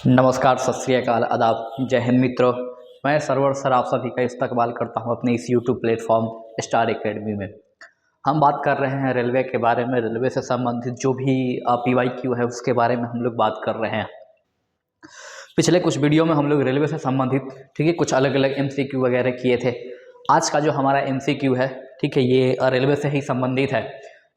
नमस्कार, सत श्री अकाल, आदाब, जय हिंद मित्रों। मैं सरवर सर आप सभी का इस्तकबाल करता हूं अपने इस यूट्यूब प्लेटफॉर्म स्टार एकेडमी में। हम बात कर रहे हैं रेलवे के बारे में। रेलवे से संबंधित जो भी PYQ है उसके बारे में हम लोग बात कर रहे हैं। पिछले कुछ वीडियो में हम लोग रेलवे से संबंधित ठीक है कुछ अलग अलग MCQ वगैरह किए थे। आज का जो हमारा MCQ है ठीक है ये रेलवे से ही संबंधित है।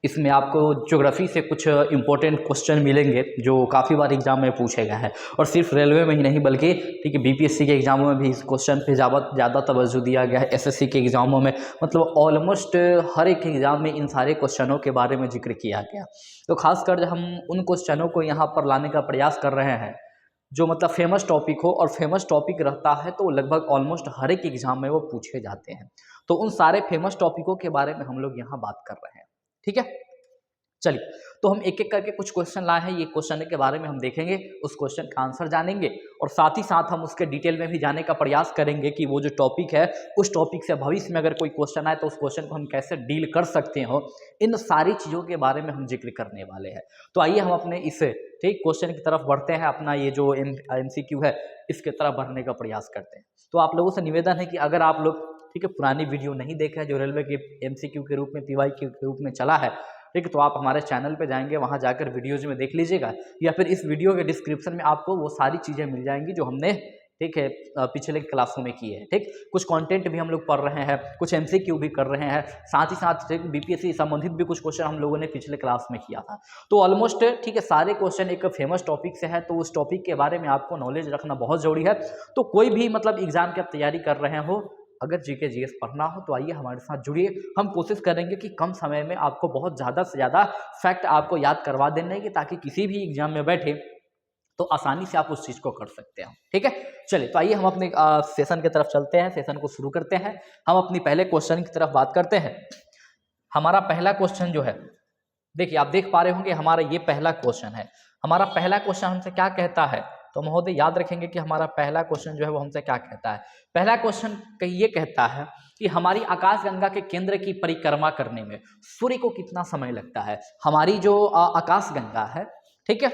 इसमें आपको ज्योग्राफी से कुछ इंपॉर्टेंट क्वेश्चन मिलेंगे जो काफ़ी बार एग्जाम में पूछे गए हैं, और सिर्फ रेलवे में ही नहीं बल्कि ठीक है BPSC के एग्जामों में भी इस क्वेश्चन पे ज़्यादा तवज्जो दिया गया है। SSC के एग्जामों में मतलब ऑलमोस्ट हर एक एग्जाम में इन सारे क्वेश्चनों के बारे में जिक्र किया गया। तो खासकर जब हम उन क्वेश्चनों को यहाँ पर लाने का प्रयास कर रहे हैं जो मतलब फेमस टॉपिक हो, और फेमस टॉपिक रहता है तो लगभग ऑलमोस्ट हर एक एग्जाम में वो पूछे जाते हैं। तो उन सारे फेमस टॉपिकों के बारे में हम लोग यहाँ बात कर रहे हैं। ठीक है, चलिए तो हम एक एक करके कुछ क्वेश्चन लाए हैं। ये क्वेश्चन के बारे में हम देखेंगे, उस क्वेश्चन का आंसर जानेंगे, और साथ ही साथ हम उसके डिटेल में भी जाने का प्रयास करेंगे कि वो जो टॉपिक है उस टॉपिक से भविष्य में अगर कोई क्वेश्चन आए तो उस क्वेश्चन को हम कैसे डील कर सकते हो। इन सारी चीज़ों के बारे में हम जिक्र करने वाले हैं। तो आइए हम अपने इस ठीक क्वेश्चन की तरफ बढ़ते हैं। अपना ये जो MCQ है इसके तरफ बढ़ने का प्रयास करते हैं। तो आप लोगों से निवेदन है कि अगर आप लोग ठीक है पुरानी वीडियो नहीं देखे हैं जो रेलवे के MCQ के रूप में PYQ के रूप में चला है ठीक है, तो आप हमारे चैनल पे जाएंगे, वहाँ जाकर वीडियोज में देख लीजिएगा, या फिर इस वीडियो के डिस्क्रिप्शन में आपको वो सारी चीज़ें मिल जाएंगी जो हमने ठीक है पिछले क्लासों में की है। ठीक, कुछ कंटेंट भी हम लोग पढ़ रहे हैं, कुछ MCQ भी कर रहे हैं, साथ ही साथ BPSC संबंधित भी कुछ क्वेश्चन हम लोगों ने पिछले क्लास में किया था। तो ऑलमोस्ट ठीक है सारे क्वेश्चन एक फेमस टॉपिक से है, तो उस टॉपिक के बारे में आपको नॉलेज रखना बहुत जरूरी है। तो कोई भी मतलब एग्जाम की आप तैयारी कर रहे हो, अगर GK GS पढ़ना हो तो आइए हमारे साथ जुड़िए। हम कोशिश करेंगे कि कम समय में आपको बहुत ज़्यादा से ज़्यादा फैक्ट आपको याद करवा देने की, ताकि किसी भी एग्जाम में बैठे तो आसानी से आप उस चीज़ को कर सकते हैं। ठीक है, चलिए तो आइए हम अपने सेशन की तरफ चलते हैं, सेशन को शुरू करते हैं। हम अपनी पहले क्वेश्चन की तरफ बात करते हैं। हमारा पहला क्वेश्चन जो है, देखिए आप देख पा रहे होंगे हमारा ये पहला क्वेश्चन है। हमारा पहला क्वेश्चन हमसे क्या कहता है, तो महोदय याद रखेंगे कि हमारा पहला क्वेश्चन जो है वो हमसे क्या कहता है। पहला क्वेश्चन ये कहता है कि हमारी आकाशगंगा के केंद्र की परिक्रमा करने में सूर्य को कितना समय लगता है। हमारी जो आकाशगंगा है ठीक है,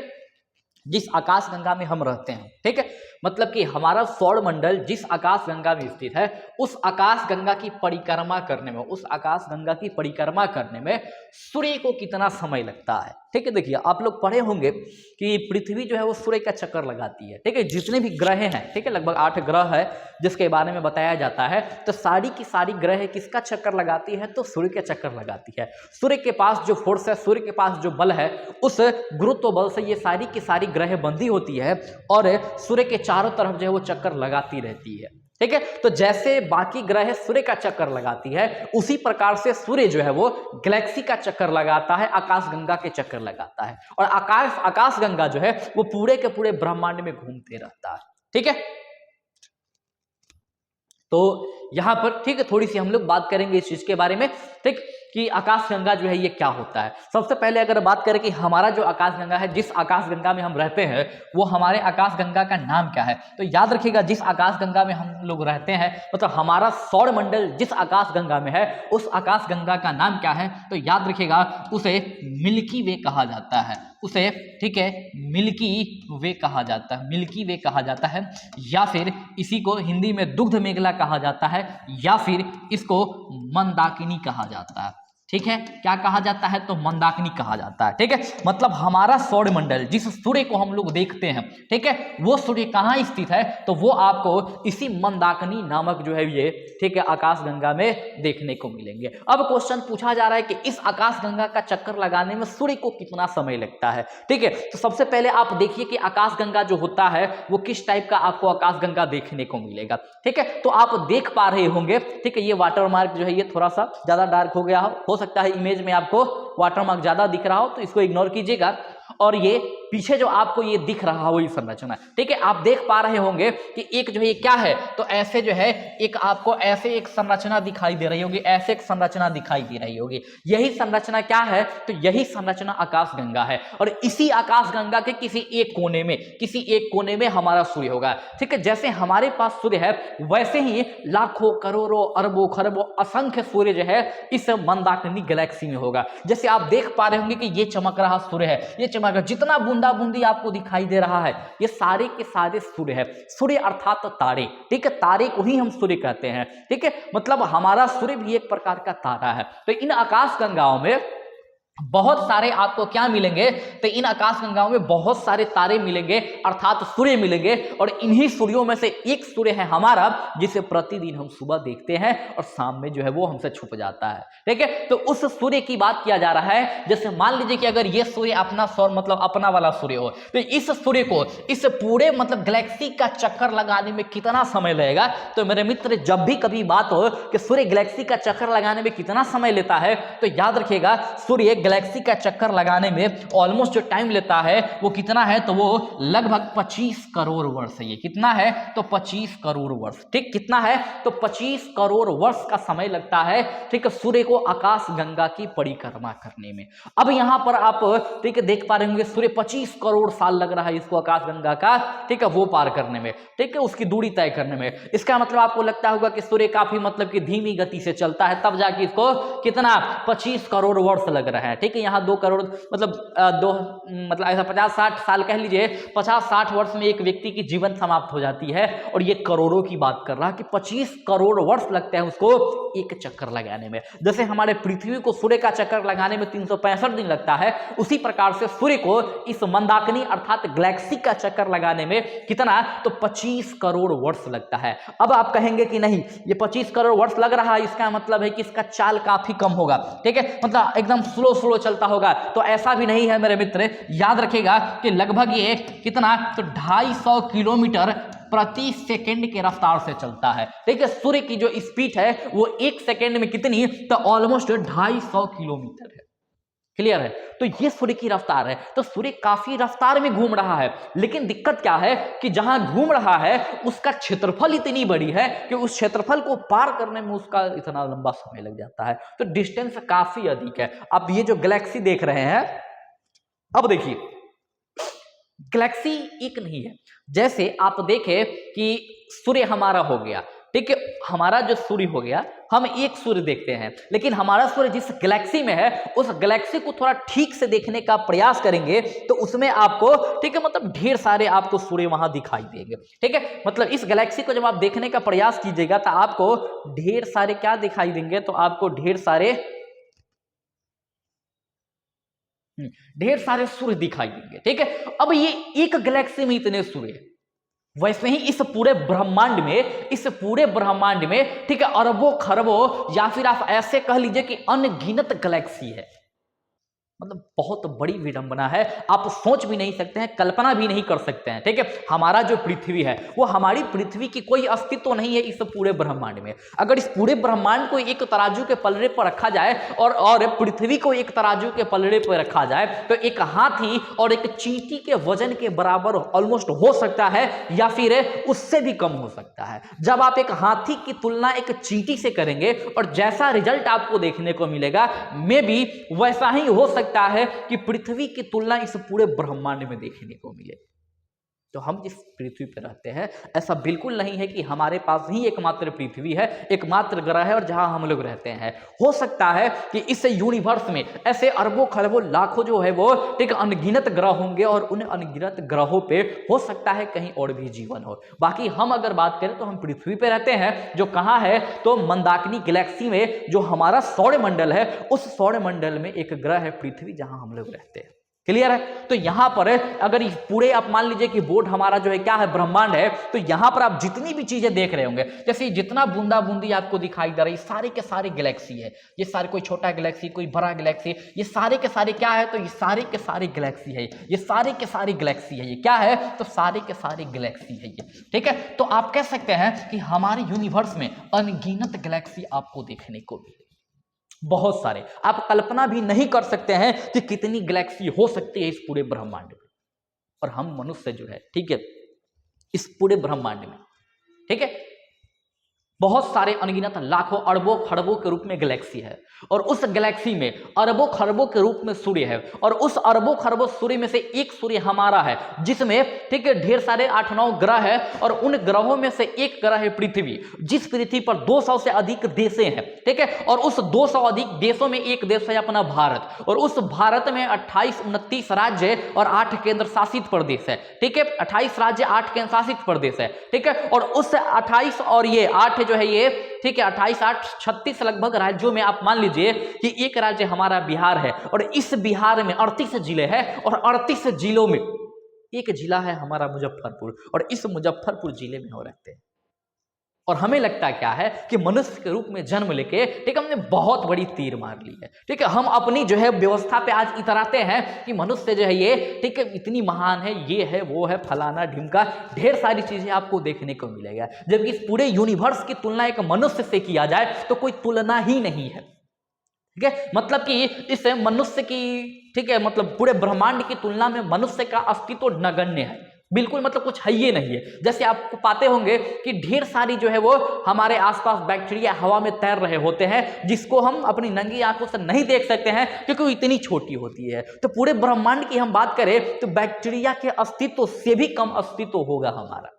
जिस आकाशगंगा में हम रहते हैं ठीक है, मतलब कि हमारा सौर मंडल जिस आकाशगंगा में स्थित है उस आकाशगंगा की परिक्रमा करने में, उस आकाशगंगा की परिक्रमा करने में सूर्य को कितना समय लगता है। ठीक है, देखिए आप लोग पढ़े होंगे कि पृथ्वी जो है वो सूर्य का चक्कर लगाती है। ठीक है, जितने भी ग्रह हैं ठीक है, लगभग 8 ग्रह है जिसके बारे में बताया जाता है, तो सारी की सारी ग्रह किसका चक्कर लगाती है, तो सूर्य का चक्कर लगाती है। सूर्य के पास जो फोर्स है, सूर्य के पास जो बल है, उस गुरुत्व बल से ये सारी की सारी ग्रह बंधी होती है और सूर्य के चारों तरफ जो है वो चक्कर लगाती रहती है। ठीक है, तो जैसे बाकी ग्रह सूर्य का चक्कर लगाती है उसी प्रकार से सूर्य जो है वो गैलेक्सी का चक्कर लगाता है, आकाशगंगा के चक्कर लगाता है, और आकाशगंगा जो है वो पूरे के पूरे ब्रह्मांड में घूमते रहता है। ठीक है, तो यहां पर ठीक है थोड़ी सी हम लोग बात करेंगे इस चीज के बारे में ठीक कि आकाशगंगा जो है ये क्या होता है। सबसे पहले अगर बात करें कि हमारा जो आकाशगंगा है, जिस आकाशगंगा में हम रहते हैं, वो हमारे आकाशगंगा का नाम क्या है, तो याद रखिएगा जिस आकाशगंगा में हम लोग रहते हैं मतलब हमारा सौर मंडल जिस आकाशगंगा में है उस आकाशगंगा का नाम क्या है, तो याद रखिएगा उसे मिल्की वे कहा जाता है। उसे ठीक है मिल्की वे कहा जाता है, मिल्की वे कहा जाता है, या फिर इसी को हिंदी में दुग्ध मेघला कहा जाता है, या फिर इसको मंदाकिनी कहा जाता है। ठीक है, क्या कहा जाता है, तो मंदाकिनी कहा जाता है। ठीक है, मतलब हमारा सौरमंडल जिस सूर्य को हम लोग देखते हैं, ठीक है, वो सूर्य कहाँ स्थित है, तो वो आपको इसी मंदाकिनी नामक जो है ये, ठीक है, आकाशगंगा में देखने को मिलेंगे। अब क्वेश्चन पूछा जा रहा है कि इस आकाशगंगा का चक्कर लगाने में सूर्य को कितना समय लगता है। ठीक है, तो सबसे पहले आप देखिए कि आकाशगंगा जो होता है वो किस टाइप का आपको आकाशगंगा देखने को मिलेगा। ठीक है, तो आप देख पा रहे होंगे, ठीक है, ये वाटर मार्क जो है ये थोड़ा सा ज्यादा डार्क हो गया हो सकता है इमेज में आपको वाटर मार्क ज्यादा दिख रहा हो, तो इसको इग्नोर कीजिएगा। और ये पीछे जो आपको ये दिख रहा है वही संरचना, ठीक है, आप देख पा रहे होंगे कि एक जो है ये क्या है, तो ऐसे जो है एक आपको ऐसे एक संरचना दिखाई दे रही होगी, ऐसे एक संरचना दिखाई दे रही होगी। यही संरचना क्या है, तो यही संरचना आकाशगंगा है। और इसी आकाशगंगा के किसी एक कोने में हमारा सूर्य होगा। ठीक है, जैसे हमारे पास सूर्य है वैसे ही लाखों करोड़ों अरबों खरबों असंख्य सूर्य जो है इस मंदाकिनी गैलेक्सी में होगा। जैसे आप देख पा रहे होंगे कि ये चमक रहा सूर्य है, ये चमक, जितना बूंदा बूंदी आपको दिखाई दे रहा है ये सारे के सारे सूर्य है। सूर्य अर्थात तारे, ठीक है, तारे को ही हम सूर्य कहते हैं। ठीक है, मतलब हमारा सूर्य भी एक प्रकार का तारा है। तो इन आकाशगंगाओं में बहुत सारे आपको क्या मिलेंगे, तो इन आकाशगंगाओं में बहुत सारे तारे मिलेंगे अर्थात सूर्य मिलेंगे। और इन्हीं सूर्यों में से एक सूर्य है हमारा जिसे प्रतिदिन हम सुबह देखते हैं और शाम में जो है वो हमसे छुप जाता है। ठीक है, तो उस सूर्य की बात किया जा रहा है। जैसे मान लीजिए कि अगर ये सूर्य अपना सौर मतलब अपना वाला सूर्य हो, तो इस सूर्य को इस पूरे मतलब गैलेक्सी का चक्कर लगाने में कितना समय लगेगा। तो मेरे मित्र, जब भी कभी बात हो कि सूर्य गैलेक्सी का चक्कर लगाने में कितना समय लेता है, तो याद रखिएगा सूर्य गैलेक्सी का चक्कर लगाने में ऑलमोस्ट जो टाइम लेता है वो कितना है, तो वो लगभग 25 करोड़ वर्ष है। ये कितना है, तो 25 करोड़ वर्ष। ठीक, कितना है, तो 25 करोड़ वर्ष का समय लगता है, ठीक है, सूर्य को आकाशगंगा की परिक्रमा करने में। अब यहां पर आप ठीक है देख पा रहे होंगे सूर्य 25 करोड़ साल लग रहा है इसको आकाशगंगा का, ठीक है, वो पार करने में, ठीक है, उसकी दूरी तय करने में। इसका मतलब आपको लगता होगा कि सूर्य काफी मतलब कि धीमी गति से चलता है, तब जाके इसको कितना 25 करोड़ वर्ष लग रहा है। ठीक है, यहाँ 2 करोड़ मतलब ऐसा 50-60 साल कह लीजिए, 50-60 वर्ष में एक व्यक्ति की जीवन समाप्त हो जाती है। और ये करोड़ों की बात कर रहा है कि 25 करोड़ वर्ष लगते हैं उसको एक चक्कर लगाने में। जैसे हमारे पृथ्वी को सूर्य का चक्कर लगाने में 365 दिन लगता है, उसी प्रकार से सूर्य को इस मंदाकिनी अर्थात गैलेक्सी का चक्कर लगाने में कितना, तो 25 करोड़ वर्ष लगता है। अब आप कहेंगे कि नहीं, ये 25 करोड़ वर्ष लग रहा है, इसका मतलब है कि इसका चाल काफी कम होगा। ठीक है, मतलब एकदम स्लो चलता होगा, तो ऐसा भी नहीं है मेरे मित्र। याद रखिएगा कि लगभग ये कितना, तो 250 किलोमीटर प्रति सेकंड के रफ्तार से चलता है। ठीक है, सूर्य की जो स्पीड है वो 1 सेकंड में कितनी, तो ऑलमोस्ट 250 किलोमीटर है। क्लियर है, तो ये सूर्य की रफ्तार है। तो सूर्य काफी रफ्तार में घूम रहा है, लेकिन दिक्कत क्या है कि जहां घूम रहा है उसका क्षेत्रफल इतनी बड़ी है कि उस क्षेत्रफल को पार करने में उसका इतना लंबा समय लग जाता है। तो डिस्टेंस काफी अधिक है। अब ये जो गैलेक्सी देख रहे हैं, अब देखिए गैलेक्सी एक नहीं है। जैसे आप देखें कि सूर्य हमारा हो गया, ठीक है, हमारा जो सूर्य हो गया, हम एक सूर्य देखते हैं, लेकिन हमारा सूर्य जिस गैलेक्सी में है उस गैलेक्सी को थोड़ा ठीक से देखने का प्रयास करेंगे तो उसमें आपको, ठीक है, मतलब ढेर सारे आपको सूर्य वहां दिखाई देंगे। ठीक है, मतलब इस गैलेक्सी को जब आप देखने का प्रयास कीजिएगा तो आपको ढेर सारे क्या दिखाई देंगे, तो आपको ढेर सारे सूर्य दिखाई देंगे। ठीक है, अब ये एक गैलेक्सी में इतने सूर्य, वैसे ही इस पूरे ब्रह्मांड में ठीक है अरबों खरबों या फिर आप ऐसे कह लीजिए कि अनगिनत गैलेक्सी है। मतलब बहुत बड़ी विडंबना है, आप सोच भी नहीं सकते हैं, कल्पना भी नहीं कर सकते हैं। ठीक है, हमारा जो पृथ्वी है वो हमारी पृथ्वी की कोई अस्तित्व नहीं है इस पूरे ब्रह्मांड में। अगर इस पूरे ब्रह्मांड को एक तराजू के पलड़े पर रखा जाए और पृथ्वी को एक तराजू के पलड़े पर रखा जाए तो एक हाथी और एक चींटी के वजन के बराबर ऑलमोस्ट हो सकता है या फिर उससे भी कम हो सकता है। जब आप एक हाथी की तुलना एक चींटी से करेंगे और जैसा रिजल्ट आपको देखने को मिलेगा, मे बी वैसा ही हो सकता है कि पृथ्वी की तुलना इस पूरे ब्रह्मांड में देखने को मिले। तो हम जिस पृथ्वी पर रहते हैं ऐसा बिल्कुल नहीं है कि हमारे पास ही एकमात्र पृथ्वी है, एकमात्र ग्रह है और जहां हम लोग रहते हैं। हो सकता है कि इस यूनिवर्स में ऐसे अरबों खरबों लाखों जो है वो ठीक अनगिनत ग्रह होंगे और उन अनगिनत ग्रहों पे हो सकता है कहीं और भी जीवन हो। बाकी हम अगर बात करें तो हम पृथ्वी पे रहते हैं, जो कहाँ है तो मंदाकिनी गैलेक्सी में जो हमारा सौरमंडल है उस सौरमंडल में एक ग्रह है पृथ्वी जहां हम लोग रहते हैं। क्लियर है? तो यहां पर अगर इस पूरे आप मान लीजिए कि बोर्ड हमारा जो है क्या है ब्रह्मांड है, तो यहां पर आप जितनी भी चीजें देख रहे होंगे, जैसे जितना बूंदा बूंदी आपको दिखाई दे रही है सारे के सारे गैलेक्सी है। ये सारे कोई छोटा गैलेक्सी कोई बड़ा गैलेक्सी, ये सारे के सारे क्या है तो ये सारे के सारे गैलेक्सी है, ये सारे के सारे गैलेक्सी है। ये क्या है तो सारे के सारे गैलेक्सी है ये। ठीक है, तो आप कह सकते हैं कि हमारे यूनिवर्स में अनगिनत गैलेक्सी आपको देखने को मिले, बहुत सारे। आप कल्पना भी नहीं कर सकते हैं कि कितनी गैलेक्सी हो सकती है इस पूरे ब्रह्मांड में। और हम मनुष्य जो है ठीक है इस पूरे ब्रह्मांड में ठीक है बहुत सारे अनगिनत लाखों अरबों खरबों के रूप में गैलेक्सी है, और उस गैलेक्सी में अरबों खरबों के रूप में सूर्य है, और उस अरबों खरबों सूर्य में से एक सूर्य हमारा है जिसमें ठीक है ढेर सारे 8-9 ग्रह है, और उन ग्रहों में से एक ग्रह है पृथ्वी, जिस पृथ्वी पर 200 से अधिक देशें हैं। ठीक है, और उस 200 अधिक देशों में एक देश है अपना भारत, और उस भारत में 28-29 राज्य और 8 केंद्र शासित प्रदेश है। ठीक है, 28 राज्य 8 केंद्र शासित प्रदेश है। ठीक है, और उस 28 और ये 8 जो है ये ठीक है 28-8 36 लगभग राज्यों में आप मान लीजिए कि एक राज्य हमारा बिहार है, और इस बिहार में 38 जिले हैं, और 38 जिलों में एक जिला है हमारा मुजफ्फरपुर, और इस मुजफ्फरपुर जिले में हो रहते हैं। और हमें लगता क्या है कि मनुष्य के रूप में जन्म लेके ठीक हमने बहुत बड़ी तीर मार ली है। ठीक है, हम अपनी जो है व्यवस्था पे आज इतराते हैं कि मनुष्य जो है ये ठीक है इतनी महान है, ये है वो है फलाना ढिमका, ढेर सारी चीजें आपको देखने को मिलेगा। जबकि इस पूरे यूनिवर्स की तुलना एक मनुष्य से किया जाए तो कोई तुलना ही नहीं है। ठीक है, मतलब कि इस मनुष्य की ठीक है मतलब पूरे ब्रह्मांड की तुलना में मनुष्य का अस्तित्व नगण्य है, बिल्कुल मतलब कुछ है ये नहीं है। जैसे आपको पाते होंगे कि ढेर सारी जो है वो हमारे आसपास बैक्टीरिया हवा में तैर रहे होते हैं, जिसको हम अपनी नंगी आंखों से नहीं देख सकते हैं क्योंकि वो इतनी छोटी होती है। तो पूरे ब्रह्मांड की हम बात करें तो बैक्टीरिया के अस्तित्व से भी कम अस्तित्व होगा हमारा।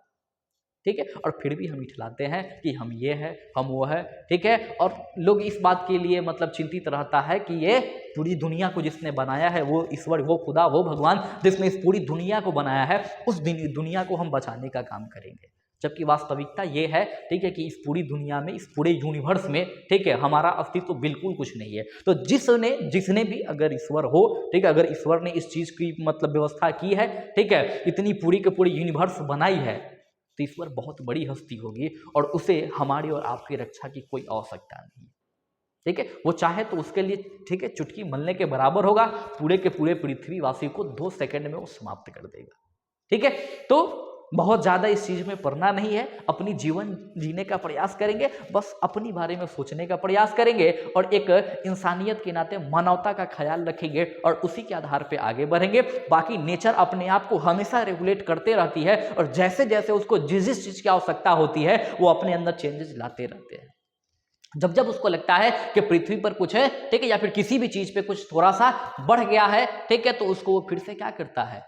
ठीक है, और फिर भी हम इठलाते हैं कि हम ये है हम वो है। ठीक है, और लोग इस बात के लिए मतलब चिंतित रहता है कि ये पूरी दुनिया को जिसने बनाया है वो ईश्वर, वो खुदा, वो भगवान जिसने इस पूरी दुनिया को बनाया है उस दुनिया को हम बचाने का काम करेंगे। जबकि वास्तविकता ये है ठीक है कि इस पूरी दुनिया में इस पूरे यूनिवर्स में ठीक है हमारा अस्तित्व बिल्कुल कुछ नहीं है। तो जिसने भी अगर ईश्वर हो ठीक है, अगर ईश्वर ने इस चीज की मतलब व्यवस्था की है ठीक है इतनी पूरी के पूरी यूनिवर्स बनाई है तो ईश्वर बहुत बड़ी हस्ती होगी, और उसे हमारी और आपकी रक्षा की कोई आवश्यकता नहीं। ठीक है, वो चाहे तो उसके लिए ठीक है चुटकी मलने के बराबर होगा, पूरे के पूरे पृथ्वीवासी को 2 सेकंड में वो समाप्त कर देगा। ठीक है, तो बहुत ज्यादा इस चीज में पड़ना नहीं है, अपनी जीवन जीने का प्रयास करेंगे, बस अपनी बारे में सोचने का प्रयास करेंगे, और एक इंसानियत के नाते मानवता का ख्याल रखेंगे, और उसी के आधार पे आगे बढ़ेंगे। बाकी नेचर अपने आप को हमेशा रेगुलेट करते रहती है, और जैसे जैसे उसको जिस जिस चीज की आवश्यकता होती है वो अपने अंदर चेंजेस लाते रहते हैं। जब जब उसको लगता है कि पृथ्वी पर कुछ है ठीक है या फिर किसी भी चीज पे कुछ थोड़ा सा बढ़ गया है ठीक है, तो उसको वो फिर से क्या करता है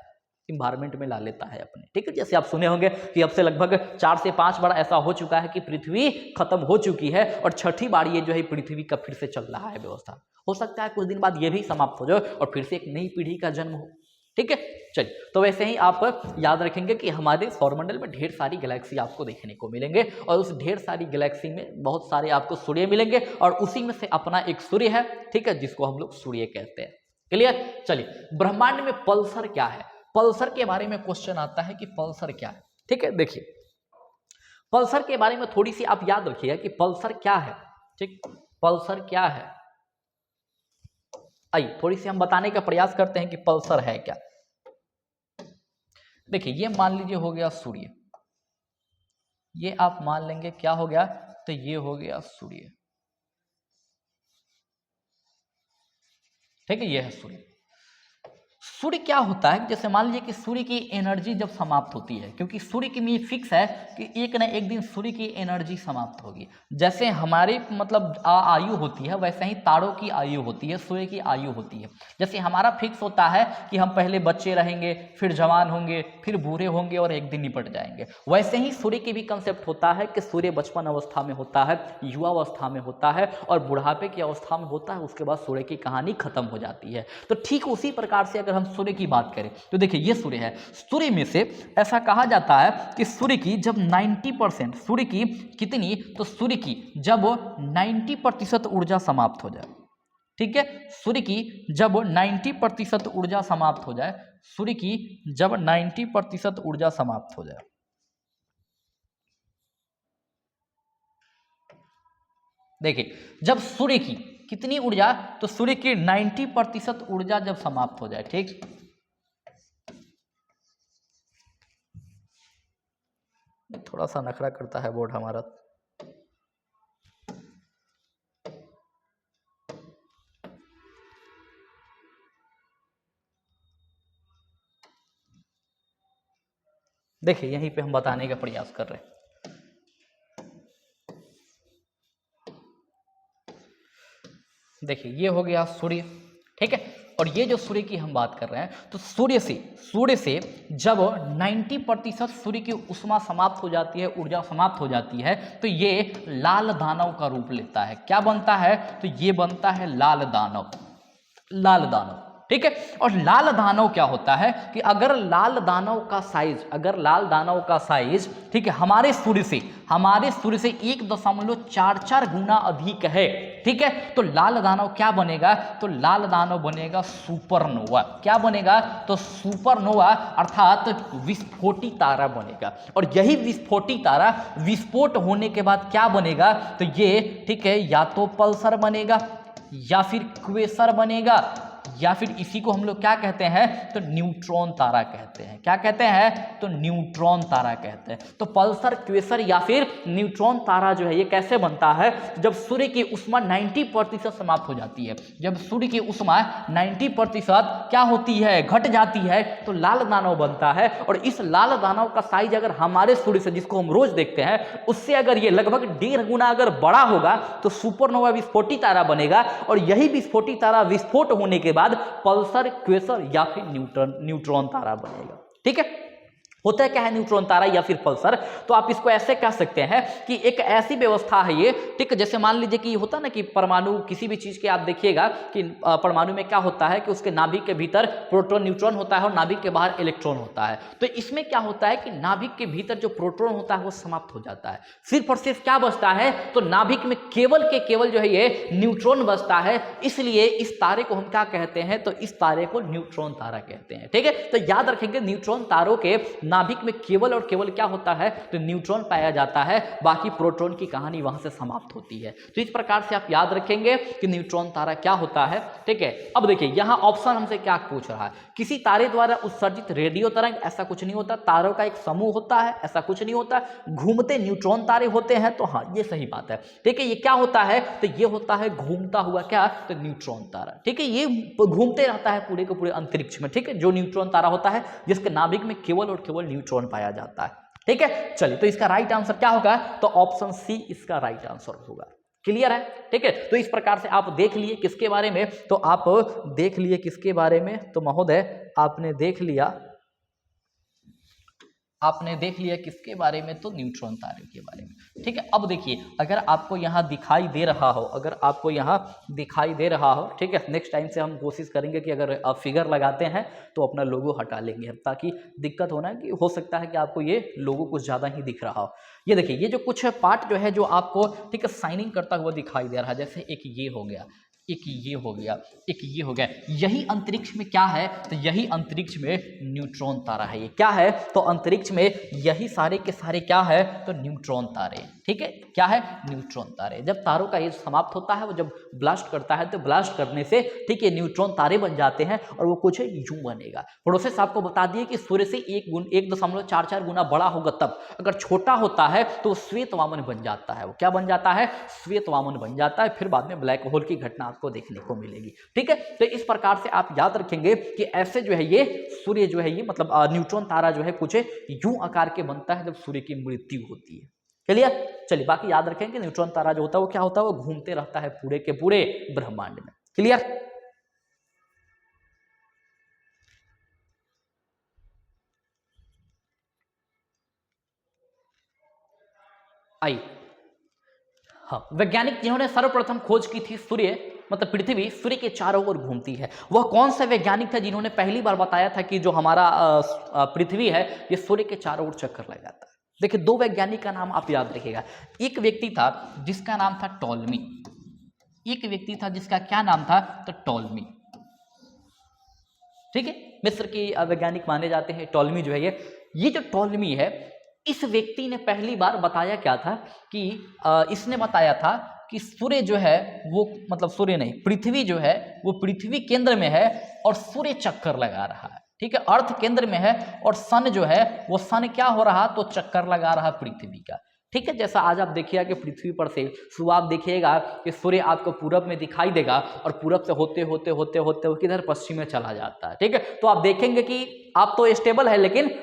इन्वायरमेंट में ला लेता है अपने। ठीक है, जैसे आप सुने होंगे कि अब से लगभग 4 से 5 बार ऐसा हो चुका है कि पृथ्वी खत्म हो चुकी है, और छठी बार ये जो है पृथ्वी का फिर से चल रहा है व्यवस्था। हो सकता है कुछ दिन बाद ये भी समाप्त हो जाए और फिर से एक नई पीढ़ी का जन्म हो। ठीक है, चलिए, तो वैसे ही आप याद रखेंगे कि हमारे सौरमंडल में ढेर सारी गैलेक्सी आपको देखने को मिलेंगे, और उस ढेर सारी गैलेक्सी में बहुत सारे आपको सूर्य मिलेंगे, और उसी में से अपना एक सूर्य है ठीक है जिसको हम लोग सूर्य कहते हैं। क्लियर? चलिए, ब्रह्मांड में पल्सर क्या है, पल्सर के बारे में क्वेश्चन आता है कि पल्सर क्या है। ठीक है, देखिए पल्सर के बारे में थोड़ी सी आप याद रखिएगा कि पल्सर क्या है। ठीक, पल्सर क्या है, आइए थोड़ी सी हम बताने का प्रयास करते हैं कि पल्सर है क्या। देखिए, ये मान लीजिए हो गया सूर्य, ये आप मान लेंगे क्या हो गया, तो ये हो गया सूर्य। ठीक है, ये है सूर्य। सूर्य क्या होता है, जैसे मान लीजिए कि सूर्य की एनर्जी जब समाप्त होती है, क्योंकि सूर्य के लिए फिक्स है कि एक ना एक दिन सूर्य की एनर्जी समाप्त होगी। जैसे हमारी मतलब आयु होती है, वैसे ही तारों की आयु होती है, सूर्य की आयु होती है। जैसे हमारा फिक्स होता है कि हम पहले बच्चे रहेंगे, फिर जवान होंगे, फिर बूढ़े होंगे और एक दिन निपट जाएंगे, वैसे ही सूर्य की भी कंसेप्ट होता है कि सूर्य बचपन अवस्था में होता है, युवा अवस्था में होता है और बुढ़ापे की अवस्था में होता है, उसके बाद सूर्य की कहानी खत्म हो जाती है। तो ठीक उसी प्रकार से अगर हम सूर्य की बात करें तो देखिए ये सूर्य है, सूर्य में से ऐसा कहा जाता है कि सूर्य की जब 90%, सूर्य की कितनी, तो सूर्य की जब 90% ऊर्जा समाप्त हो जाए, ठीक है, सूर्य की जब 90% ऊर्जा समाप्त हो जाए, सूर्य की जब 90% ऊर्जा समाप्त हो जाए, देखिए जब सूर्य की कितनी ऊर्जा, तो सूर्य की 90% ऊर्जा जब समाप्त हो जाए, ठीक, थोड़ा सा नखरा करता है बोर्ड हमारा। देखिए यहीं पे हम बताने का प्रयास कर रहे हैं। देखिए ये हो गया सूर्य, ठीक है, और ये जो सूर्य की हम बात कर रहे हैं, तो सूर्य से जब 90% सूर्य की ऊष्मा समाप्त हो जाती है, ऊर्जा समाप्त हो जाती है, तो ये लाल दानव का रूप लेता है। क्या बनता है, तो ये बनता है लाल दानव, लाल दानव, ठीक है। और लाल दानव क्या होता है कि अगर लाल दानव का साइज, ठीक है, हमारे सूर्य से 1.44 गुना अधिक है, ठीक है, तो लाल दानव क्या बनेगा, तो लाल दानव बनेगा सुपरनोवा। क्या बनेगा, तो सुपरनोवा अर्थात विस्फोटी तारा बनेगा। और यही विस्फोटी तारा विस्फोट होने के बाद क्या बनेगा, तो ये, ठीक है, या तो पल्सर बनेगा या फिर क्वेसर बनेगा, या फिर इसी को हम लोग क्या कहते हैं, तो न्यूट्रॉन तारा कहते हैं। क्या कहते हैं, तो न्यूट्रॉन तारा कहते हैं। तो पल्सर, क्वेसर या फिर न्यूट्रॉन तारा जो है ये कैसे बनता है, जब सूर्य की ऊष्मा 90% समाप्त हो जाती है, जब सूर्य की ऊष्मा 90% क्या होती है, घट जाती है, तो लाल दानव बनता है। और इस लाल दानव का साइज अगर हमारे सूर्य से, जिसको हम रोज देखते हैं, उससे अगर ये लगभग 1.5 गुना अगर बड़ा होगा, तो सुपरनोवा विस्फोटी तारा बनेगा। और यही विस्फोटी तारा विस्फोट होने के बाद पल्सर, क्वेसर या फिर न्यूट्रॉन तारा बनेगा, ठीक है। होता है क्या है न्यूट्रॉन तारा या फिर पल्सर, तो आप इसको ऐसे कह सकते हैं कि एक ऐसी व्यवस्था है ये, ठीक है, जैसे मान लीजिए कि होता ना कि परमाणु, किसी भी चीज के आप देखिएगा कि परमाणु में क्या होता है कि उसके नाभिक के भीतर प्रोटॉन, न्यूट्रॉन होता है और नाभिक के बाहर इलेक्ट्रॉन होता है। तो इसमें क्या होता है कि नाभिक के भीतर जो प्रोटॉन होता है वो समाप्त हो जाता है, सिर्फ और सिर्फ क्या बचता है, तो नाभिक में केवल के केवल जो है ये न्यूट्रॉन बचता है। इसलिए इस तारे को हम क्या कहते हैं, तो इस तारे को न्यूट्रॉन तारा कहते हैं, ठीक है। तो याद रखेंगे न्यूट्रॉन तारों के नाभिक में केवल और केवल क्या होता है, तो न्यूट्रॉन पाया जाता है, बाकी प्रोटॉन की कहानी वहां से समाप्त होती है। तो इस प्रकार से आप याद रखेंगे कि न्यूट्रॉन तारा क्या होता है, ठीक है। अब देखिए यहां ऑप्शन हमसे क्या पूछ रहा है, किसी तारे द्वारा उत्सर्जित रेडियो तरंग, ऐसा कुछ नहीं होता, तारों का एक समूह होता है, ऐसा कुछ नहीं होता, घूमते न्यूट्रॉन तारे होते हैं, तो हाँ ये सही बात है, ठीक है। ये क्या होता है, तो ये होता है घूमता हुआ क्या, तो न्यूट्रॉन तारा, ठीक है। ये घूमते रहता है पूरे के पूरे अंतरिक्ष में, ठीक है, जो न्यूट्रॉन तारा होता है जिसके नाभिक में केवल और केवल न्यूट्रॉन पाया जाता है, ठीक है। चलिए तो इसका राइट आंसर क्या होगा, तो ऑप्शन सी इसका राइट आंसर होगा। क्लियर है, ठीक है। तो इस प्रकार से आप देख लिए किसके बारे में, तो आप देख लिए किसके बारे में, तो महोदय आपने देख लिया किसके बारे में, तो न्यूट्रॉन तारे के बारे में, ठीक है। अब देखिए अगर आपको यहाँ दिखाई दे रहा हो, ठीक है, नेक्स्ट टाइम से हम कोशिश करेंगे कि अगर आप फिगर लगाते हैं तो अपना लोगो हटा लेंगे, ताकि दिक्कत होना कि हो सकता है कि आपको ये लोगो कुछ ज़्यादा ही दिख रहा हो। ये देखिए ये जो कुछ पार्ट जो है जो आपको, ठीक है, शाइनिंग करता हुआ दिखाई दे रहा है, जैसे एक ये हो गया, एक ये हो गया, एक ये हो गया, यही अंतरिक्ष में क्या है, तो यही अंतरिक्ष में न्यूट्रॉन तारा है। ये क्या है, तो अंतरिक्ष में यही सारे के सारे क्या है, तो न्यूट्रॉन तारे, ठीक है, क्या है, न्यूट्रॉन तारे। जब तारों का एज समाप्त होता है, वो जब ब्लास्ट करता है तो ब्लास्ट करने से ठीक है न्यूट्रॉन तारे बन जाते हैं और वो कुछ यूं बनेगा। प्रोसेस आपको बता दिए कि सूर्य से 1.44 गुना बड़ा होगा तब, अगर छोटा होता है तो श्वेत वामन बन जाता है। वो क्या बन जाता है, श्वेत वामन बन जाता है। फिर बाद में ब्लैक होल की घटना आपको देखने को मिलेगी। ठीक है, तो इस प्रकार से आप याद रखेंगे कि ऐसे जो है ये सूर्य जो है ये मतलब न्यूट्रॉन तारा जो है कुछ यूं आकार के बनता है जब सूर्य की मृत्यु होती है। क्लियर, चलिए बाकी याद रखें कि न्यूट्रॉन तारा जो होता है वो क्या होता है, वो घूमते रहता है पूरे के पूरे ब्रह्मांड में। क्लियर, आई हाँ, वैज्ञानिक जिन्होंने सर्वप्रथम खोज की थी सूर्य मतलब पृथ्वी सूर्य के चारों ओर घूमती है, वह कौन सा वैज्ञानिक था जिन्होंने पहली बार बताया था कि जो हमारा पृथ्वी है ये सूर्य के चारों ओर चक्कर लगाता है। देखिए, दो वैज्ञानिक का नाम आप याद रखिएगा। एक व्यक्ति था जिसका नाम था टॉलमी, एक व्यक्ति था जिसका क्या नाम था, तो टॉलमी। ठीक है, मिस्र के वैज्ञानिक माने जाते हैं टॉलमी जो है ये जो टॉलमी है, इस व्यक्ति ने पहली बार बताया क्या था कि इसने बताया था कि सूर्य जो है वो मतलब सूर्य नहीं, पृथ्वी जो है वो पृथ्वी केंद्र में है और सूर्य चक्कर लगा रहा है। ठीक है, अर्थ केंद्र में है और सन जो है वो सन क्या हो रहा, तो चक्कर लगा रहा पृथ्वी का। ठीक है, जैसा आज आप देखिएगा कि पृथ्वी पर से सुबह आप देखिएगा कि सूर्य आपको पूरब में दिखाई देगा और पूरब से होते होते होते होते वो किधर पश्चिम में चला जाता है। ठीक है, तो आप देखेंगे कि आप तो स्टेबल है लेकिन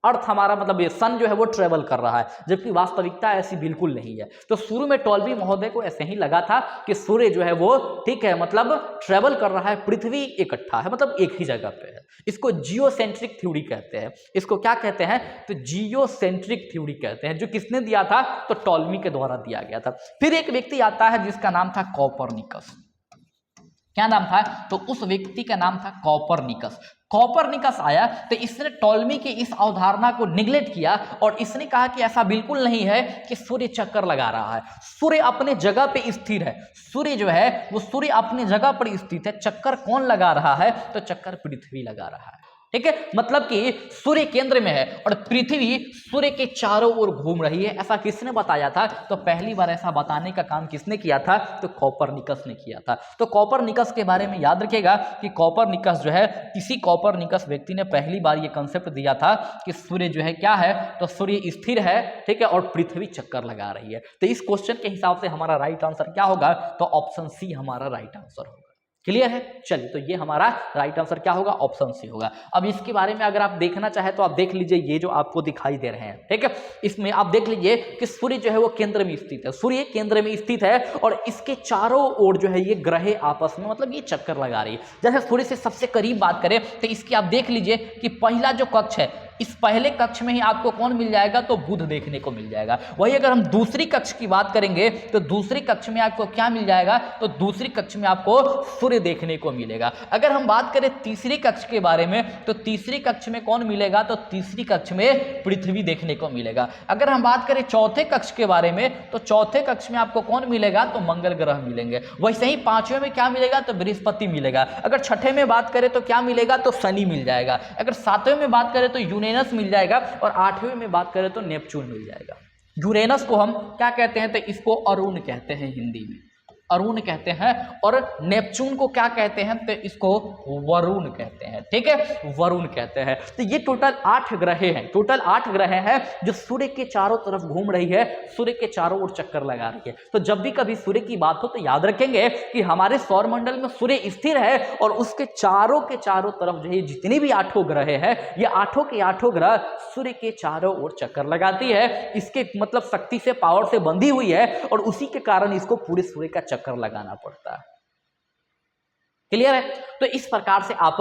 अर्थ हमारा मतलब ये सन जो है वो ट्रेवल कर रहा है, जबकि वास्तविकता ऐसी बिल्कुल नहीं है। तो शुरू में टॉलमी महोदय को ऐसे ही लगा था कि सूर्य जो है वो ठीक है मतलब ट्रेवल कर रहा है, पृथ्वी इकट्ठा है मतलब एक ही जगह पे है। इसको जियोसेंट्रिक थ्योरी कहते हैं। इसको क्या कहते हैं, तो जियोसेंट्रिक थ्योरी कहते हैं, जो किसने दिया था, तो टॉलमी के द्वारा दिया गया था। फिर एक व्यक्ति आता है जिसका नाम था कॉपरनिकस। क्या नाम था, तो उस व्यक्ति का नाम था कॉपरनिकस। कॉपरनिकस आया तो इसने टॉलमी की इस अवधारणा को निगलेक्ट किया और इसने कहा कि ऐसा बिल्कुल नहीं है कि सूर्य चक्कर लगा रहा है, सूर्य अपने जगह पे स्थिर है। सूर्य जो है वो सूर्य अपने जगह पर स्थित है, चक्कर कौन लगा रहा है, तो चक्कर पृथ्वी लगा रहा है। ठीक है, मतलब कि सूर्य केंद्र में है और पृथ्वी सूर्य के चारों ओर घूम रही है। ऐसा किसने बताया था, तो पहली बार ऐसा बताने का काम किसने किया था, तो कॉपरनिकस ने किया था। तो कॉपरनिकस के बारे में याद रखिएगा कि कॉपरनिकस जो है, इसी कॉपरनिकस व्यक्ति ने पहली बार ये कंसेप्ट दिया था कि सूर्य जो है क्या है, तो सूर्य स्थिर है, ठीक है, और पृथ्वी चक्कर लगा रही है। तो इस क्वेश्चन के हिसाब से हमारा राइट आंसर क्या होगा, तो ऑप्शन सी हमारा राइट आंसर होगा। क्लियर है, चलिए तो ये हमारा राइट आंसर क्या होगा, ऑप्शन सी होगा। अब इसके बारे में अगर आप देखना चाहे तो आप देख लीजिए, ये जो आपको दिखाई दे रहे हैं, ठीक है, इसमें आप देख लीजिए कि सूर्य जो है वो केंद्र में स्थित है, सूर्य केंद्र में स्थित है और इसके चारों ओर जो है ये ग्रह आपस में मतलब ये चक्कर लगा रही है। जैसे सूर्य से सबसे करीब बात करें तो इसकी आप देख लीजिए कि पहला जो कक्ष है, इस पहले कक्ष में ही आपको कौन मिल जाएगा, तो बुध देखने को मिल जाएगा। वही अगर हम दूसरी कक्ष की बात करेंगे तो दूसरी कक्ष में आपको क्या मिल जाएगा, तो दूसरी कक्ष में आपको सूर्य देखने को मिलेगा। अगर हम बात करें तीसरी कक्ष के बारे में तो तीसरी कक्ष में कौन मिलेगा, तो तीसरी कक्ष में पृथ्वी देखने को मिलेगा। अगर हम बात करें चौथे कक्ष के बारे में तो चौथे कक्ष में आपको कौन मिलेगा, तो मंगल ग्रह मिलेंगे। वैसे ही पांचवें में क्या मिलेगा, तो बृहस्पति मिलेगा। अगर छठे में बात करें तो क्या मिलेगा, तो शनि मिल जाएगा। अगर सातवें में बात करें तो यूरेनस मिल जाएगा और आठवें में बात करें तो नेपच्यून मिल जाएगा। यूरेनस को हम क्या कहते हैं, तो इसको अरुण कहते हैं, हिंदी में अरुण कहते हैं, और नेपच्यून को क्या कहते हैं, तो इसको वरुण कहते हैं। ठीक है, वरुण कहते हैं। तो ये टोटल 8 ग्रह हैं, टोटल 8 ग्रह हैं जो सूर्य के चारों तरफ घूम रही है, सूर्य के चारों ओर चक्कर लगा रही है। तो जब भी कभी सूर्य की बात हो तो याद रखेंगे कि हमारे सौर मंडल में सूर्य स्थिर है और उसके चारों के चारों तरफ जो है जितनी भी 8 ग्रह है, ये 8 के 8 ग्रह सूर्य के चारों ओर चक्कर लगाती है। इसके मतलब शक्ति से, पावर से बंधी हुई है और उसी के कारण इसको पूरे सूर्य का चक्कर लगाना पड़ता है। क्लियर है, तो इस प्रकार से आप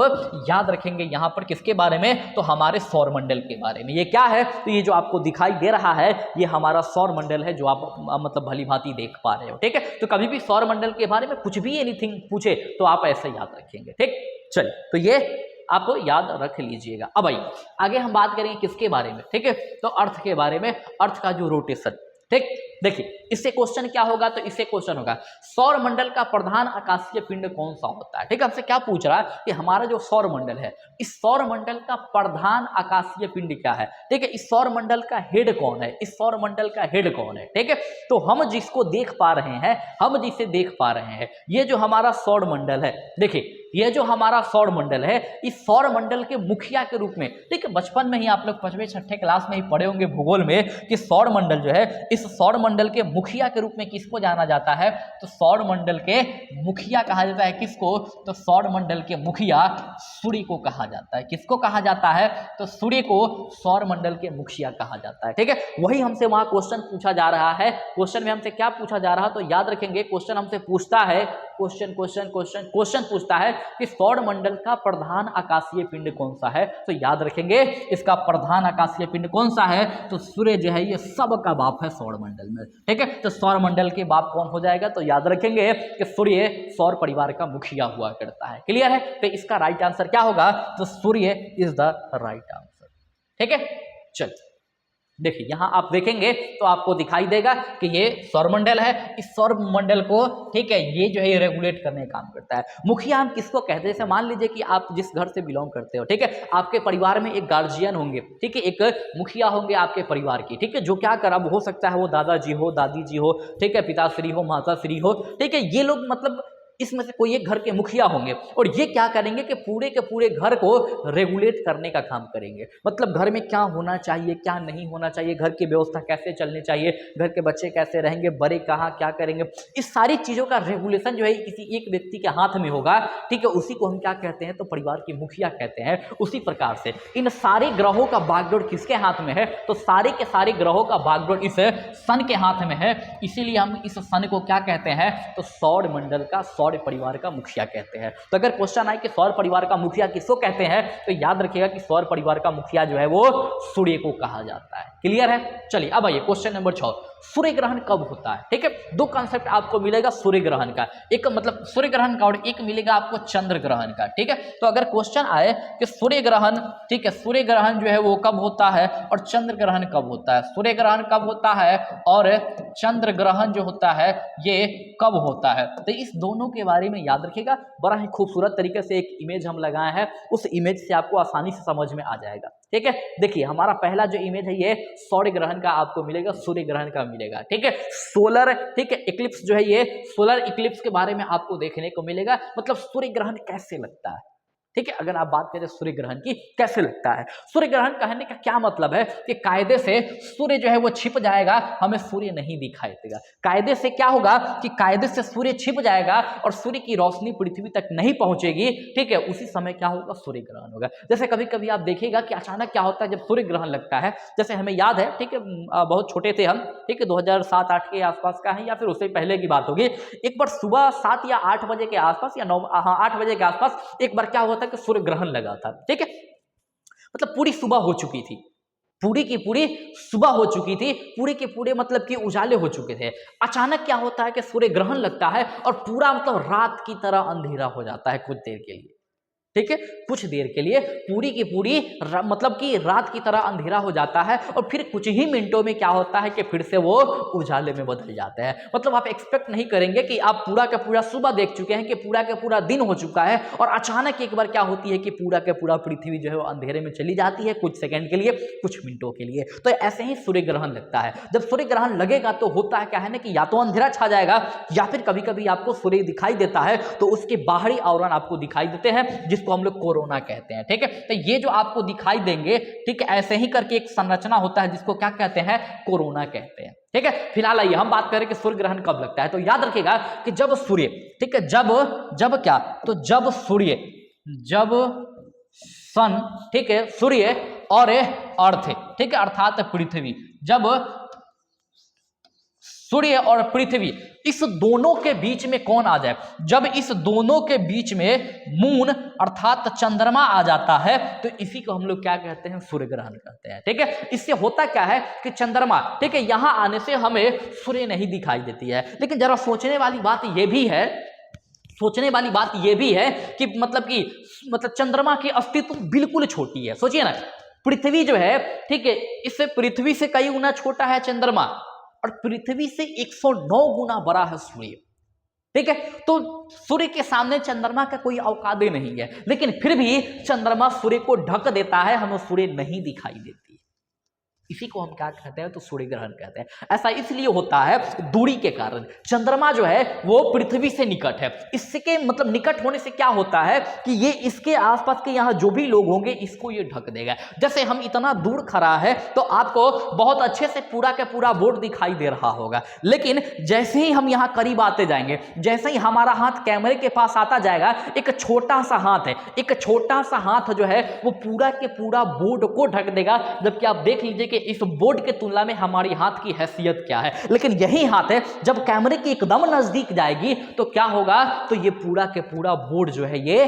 याद रखेंगे यहां पर किसके बारे में, तो हमारे सौर मंडल के बारे में। ये क्या है, तो ये जो आपको दिखाई दे रहा है ये हमारा सौर मंडल है, जो आप मतलब भली भांति देख पा रहे हो। ठीक है, तो कभी भी सौर मंडल के बारे में कुछ भी एनीथिंग पूछे तो आप ऐसे याद रखेंगे। ठीक, चलिए तो ये आप याद रख लीजिएगा। अब आइए आगे हम बात करेंगे किसके बारे में, ठीक है, तो अर्थ के बारे में। अर्थ का जो रोटेशन, ठीक, देखिए इससे क्वेश्चन क्या होगा, तो इससे क्वेश्चन होगा सौर मंडल का प्रधान आकाशीय पिंड कौन सा होता है। ठीक है, हमसे क्या पूछ रहा है कि हमारा जो सौर मंडल है, इस सौर मंडल का प्रधान आकाशीय पिंड क्या है। ठीक है, इस सौर मंडल का हेड कौन है, इस सौर मंडल का हेड कौन है। ठीक है, तो हम जिसको देख पा रहे हैं, हम जिसे देख पा रहे हैं, ये जो हमारा सौर मंडल है, देखिए ये जो हमारा सौर मंडल है, इस सौर मंडल के मुखिया के रूप में, ठीक है, बचपन में ही आप लोग 5वें 6ठे क्लास में ही पढ़े होंगे भूगोल में कि सौर मंडल जो है, इस सौर मंडल के मुखिया के रूप में किसको जाना जाता है, तो सौर मंडल के मुखिया कहा जाता है किसको, तो सौर मंडल के मुखिया सूर्य को कहा जाता है। किसको कहा जाता है, तो सूर्य को सौर मंडल के मुखिया कहा जाता है। ठीक है, वही हमसे वहां क्वेश्चन पूछा जा रहा है। क्वेश्चन में हमसे क्या पूछा जा रहा है, तो याद रखेंगे क्वेश्चन हमसे पूछता है, क्वेश्चन पूछता है कि सौर मंडल का प्रधान आकाशीय पिंड कौन सा है। तो याद रखेंगे इसका प्रधान आकाशीय पिंड कौन सा है, तो सूर्य जो है ये सबका बाप है सौर मंडल में। ठीक है, तो सौर मंडल के बाप कौन हो जाएगा, तो याद रखेंगे कि सूर्य सौर परिवार का मुखिया हुआ करता है। क्लियर है, तो इसका राइट आंसर क्या होगा, तो सूर्य इज द राइट आंसर। ठीक है, चलिए देखिए यहां आप देखेंगे तो आपको दिखाई देगा कि ये सौरमंडल है। इस सौरमंडल को, ठीक है, ये जो है रेगुलेट करने का काम करता है। मुखिया हम किसको कहते हैं, जैसे मान लीजिए कि आप जिस घर से बिलोंग करते हो, ठीक है, आपके परिवार में एक गार्जियन होंगे, ठीक है, एक मुखिया होंगे आपके परिवार की, ठीक है, जो क्या कर, अब हो सकता है वो दादाजी हो, दादी जी हो, ठीक है, पिताश्री हो, माताश्री हो, ठीक है, ये लोग मतलब इसमें से कोई एक घर के मुखिया होंगे और ये क्या करेंगे कि पूरे के पूरे घर को रेगुलेट करने का काम करेंगे। मतलब घर में क्या होना चाहिए, क्या नहीं होना चाहिए, घर की व्यवस्था कैसे चलनी चाहिए, घर के बच्चे कैसे रहेंगे, बड़े कहाँ क्या करेंगे, इस सारी चीज़ों का रेगुलेशन जो है किसी एक व्यक्ति के हाथ में होगा। ठीक है, उसी को हम क्या कहते हैं, तो परिवार की मुखिया कहते हैं। उसी प्रकार से इन सारे ग्रहों का बागडोर किसके हाथ में है, तो सारे के सारे ग्रहों का बागडोर इस सन के हाथ में है। इसीलिए हम इस सन को क्या कहते हैं, तो सौर मंडल का, सौर परिवार का मुखिया कहते हैं। तो अगर क्वेश्चन आए कि सौर परिवार का मुखिया किसको कहते हैं, तो याद रखिएगा कि सौर परिवार का मुखिया जो है वो सूर्य को कहा जाता है। क्लियर है, चलिए अब आइए क्वेश्चन नंबर 6, सूर्य ग्रहण कब होता है। ठीक है, दो कॉन्सेप्ट आपको मिलेगा सूर्य ग्रहण का, एक मतलब सूर्य ग्रहण का और एक मिलेगा आपको चंद्र ग्रहण का। ठीक है, तो अगर क्वेश्चन आए कि सूर्य ग्रहण, ठीक है, सूर्य ग्रहण जो है वो कब होता है और चंद्र ग्रहण कब होता है, सूर्य ग्रहण कब होता है और चंद्र ग्रहण जो होता है ये कब होता है, तो इस दोनों के बारे में याद रखिएगा। बड़ा ही खूबसूरत तरीके से एक इमेज हम लगाए हैं, उस इमेज से आपको आसानी से समझ में आ जाएगा। ठीक है, देखिए हमारा पहला जो इमेज है ये सौर ग्रहण का आपको मिलेगा, सूर्य ग्रहण का मिलेगा। ठीक है, सोलर, ठीक है, इक्लिप्स जो है ये सोलर इक्लिप्स के बारे में आपको देखने को मिलेगा। मतलब सूर्य ग्रहण कैसे लगता है। ठीक है, अगर आप बात करें सूर्य ग्रहण की कैसे लगता है, सूर्य ग्रहण कहने का क्या मतलब है कि कायदे से सूर्य जो है वो छिप जाएगा, हमें सूर्य नहीं दिखाई देगा। कायदे से क्या होगा कि कायदे से सूर्य छिप जाएगा और सूर्य की रोशनी पृथ्वी तक नहीं पहुंचेगी। ठीक है, उसी समय क्या होगा, सूर्य ग्रहण होगा। जैसे कभी कभी आप देखिएगा कि अचानक क्या होता है जब सूर्य ग्रहण लगता है, जैसे हमें याद है, ठीक है, बहुत छोटे थे हम, ठीक है, 2007-8 के आसपास का है या फिर उससे पहले की बात होगी। एक बार सुबह 7 या 8 बजे के आसपास या 8 बजे के आसपास एक बार क्या होता कि सूर्य ग्रहण लगा था। ठीक है, मतलब पूरी सुबह हो चुकी थी, पूरी की पूरी सुबह हो चुकी थी, पूरे के पूरे मतलब कि उजाले हो चुके थे। अचानक क्या होता है कि सूर्य ग्रहण लगता है और पूरा मतलब रात की तरह अंधेरा हो जाता है कुछ देर के लिए। ठीक है, कुछ देर के लिए पूरी की पूरी मतलब कि रात की तरह अंधेरा हो जाता है और फिर कुछ ही मिनटों में क्या होता है कि फिर से वो उजाले में बदल जाते हैं। मतलब आप एक्सपेक्ट नहीं करेंगे कि आप पूरा का पूरा सुबह देख चुके हैं, कि पूरा का पूरा दिन हो चुका है और अचानक एक बार क्या होती है कि पूरा का पूरा पृथ्वी जो है वो अंधेरे में चली जाती है, कुछ सेकंड के लिए, कुछ मिनटों के लिए। तो ऐसे ही सूर्य ग्रहण लगता है। जब सूर्य ग्रहण लगेगा तो होता है क्या है ना कि या तो अंधेरा छा जाएगा या फिर कभी कभी आपको सूर्य दिखाई देता है तो उसके बाहरी आवरण आपको दिखाई देते हैं, जिसको हम लोग कोरोना कहते हैं। ठीक है, तो ये जो आपको दिखाई देंगे, ठीक है, ऐसे ही करके एक संरचना होता है जिसको क्या कहते हैं, कोरोना कहते हैं। ठीक है, फिलहाल आइए हम बात करें कि सूर्य ग्रहण कब लगता है। तो याद रखिएगा कि जब सूर्य, ठीक है, जब क्या, तो जब सूर्य, जब सन, ठीक है, सूर्य और अर्थ, ठीक है, अर्थात पृथ्वी, जब सूर्य और पृथ्वी इस दोनों के बीच में कौन आ जाए, जब इस दोनों के बीच में मून अर्थात चंद्रमा आ जाता है तो इसी को हम लोग क्या कहते हैं, सूर्य ग्रहण कहते हैं। ठीक है, इससे होता क्या है कि चंद्रमा, ठीक है, यहां आने से हमें सूर्य नहीं दिखाई देती है। लेकिन जरा सोचने वाली बात यह भी है, सोचने वाली बात यह भी है कि मतलब चंद्रमा की अस्तित्व बिल्कुल छोटी है। सोचिए ना, पृथ्वी जो है, ठीक है, इससे पृथ्वी से कई गुना छोटा है चंद्रमा। और पृथ्वी से 109 गुना बड़ा है सूर्य। ठीक है, तो सूर्य के सामने चंद्रमा का कोई औकात नहीं है, लेकिन फिर भी चंद्रमा सूर्य को ढक देता है, हमें सूर्य नहीं दिखाई देती। इसी को हम क्या कहते हैं, तो सूर्य ग्रहण कहते हैं। ऐसा इसलिए होता है दूरी के कारण। चंद्रमा जो है वो पृथ्वी से निकट है, इसके मतलब निकट होने से क्या होता है कि ये इसके आसपास के यहाँ जो भी लोग होंगे इसको ये ढक देगा। जैसे हम इतना दूर खड़ा है तो आपको बहुत अच्छे से पूरा का पूरा बोर्ड दिखाई दे रहा होगा, लेकिन जैसे ही हम यहाँ करीब आते जाएंगे, जैसे ही हमारा हाथ कैमरे के पास आता जाएगा, एक छोटा सा हाथ है, एक छोटा सा हाथ जो है वो पूरा के पूरा बोर्ड को ढक देगा। जबकि आप देख लीजिए कि इस बोर्ड के तुलना में हमारी हाथ की हैसियत क्या है, लेकिन यही हाथ है जब कैमरे के एकदम नजदीक जाएगी तो क्या होगा, तो ये पूरा के पूरा बोर्ड जो है ये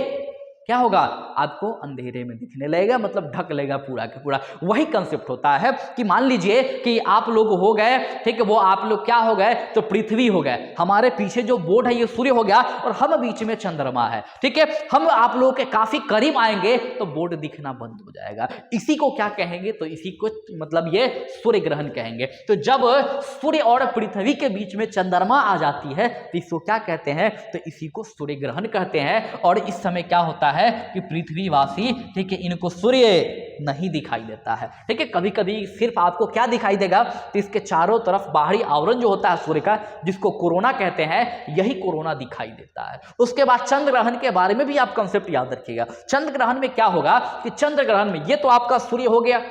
क्या होगा, आपको अंधेरे में दिखने लगेगा, मतलब ढक लेगा पूरा का पूरा। वही कंसेप्ट होता है कि मान लीजिए कि आप लोग हो गए, ठीक है, वो आप लोग क्या हो गए, तो पृथ्वी हो गए, हमारे पीछे जो बोर्ड है ये सूर्य हो गया और हम बीच में चंद्रमा है। ठीक है, हम आप लोगों के काफी करीब आएंगे तो बोर्ड दिखना बंद हो जाएगा। इसी को क्या कहेंगे, तो इसी को मतलब ये सूर्य ग्रहण कहेंगे। तो जब सूर्य और पृथ्वी के बीच में चंद्रमा आ जाती है तो इसको क्या कहते हैं, तो इसी को सूर्य ग्रहण कहते हैं। और इस समय क्या होता है कि पृथ्वीवासी, ठीक है, इनको सूर्य नहीं दिखाई देता है। ठीक है, कभी कभी सिर्फ आपको क्या दिखाई देगा, तो इसके चारों तरफ बाहरी आवरण जो होता है सूर्य का, जिसको कोरोना कहते हैं, यही कोरोना दिखाई देता है। उसके बाद चंद्र ग्रहण के बारे में भी आप कंसेप्ट याद रखिएगा। चंद्र ग्रहण में क्या होगा कि चंद्र ग्रहण में ये तो आपका सूर्य हो गया,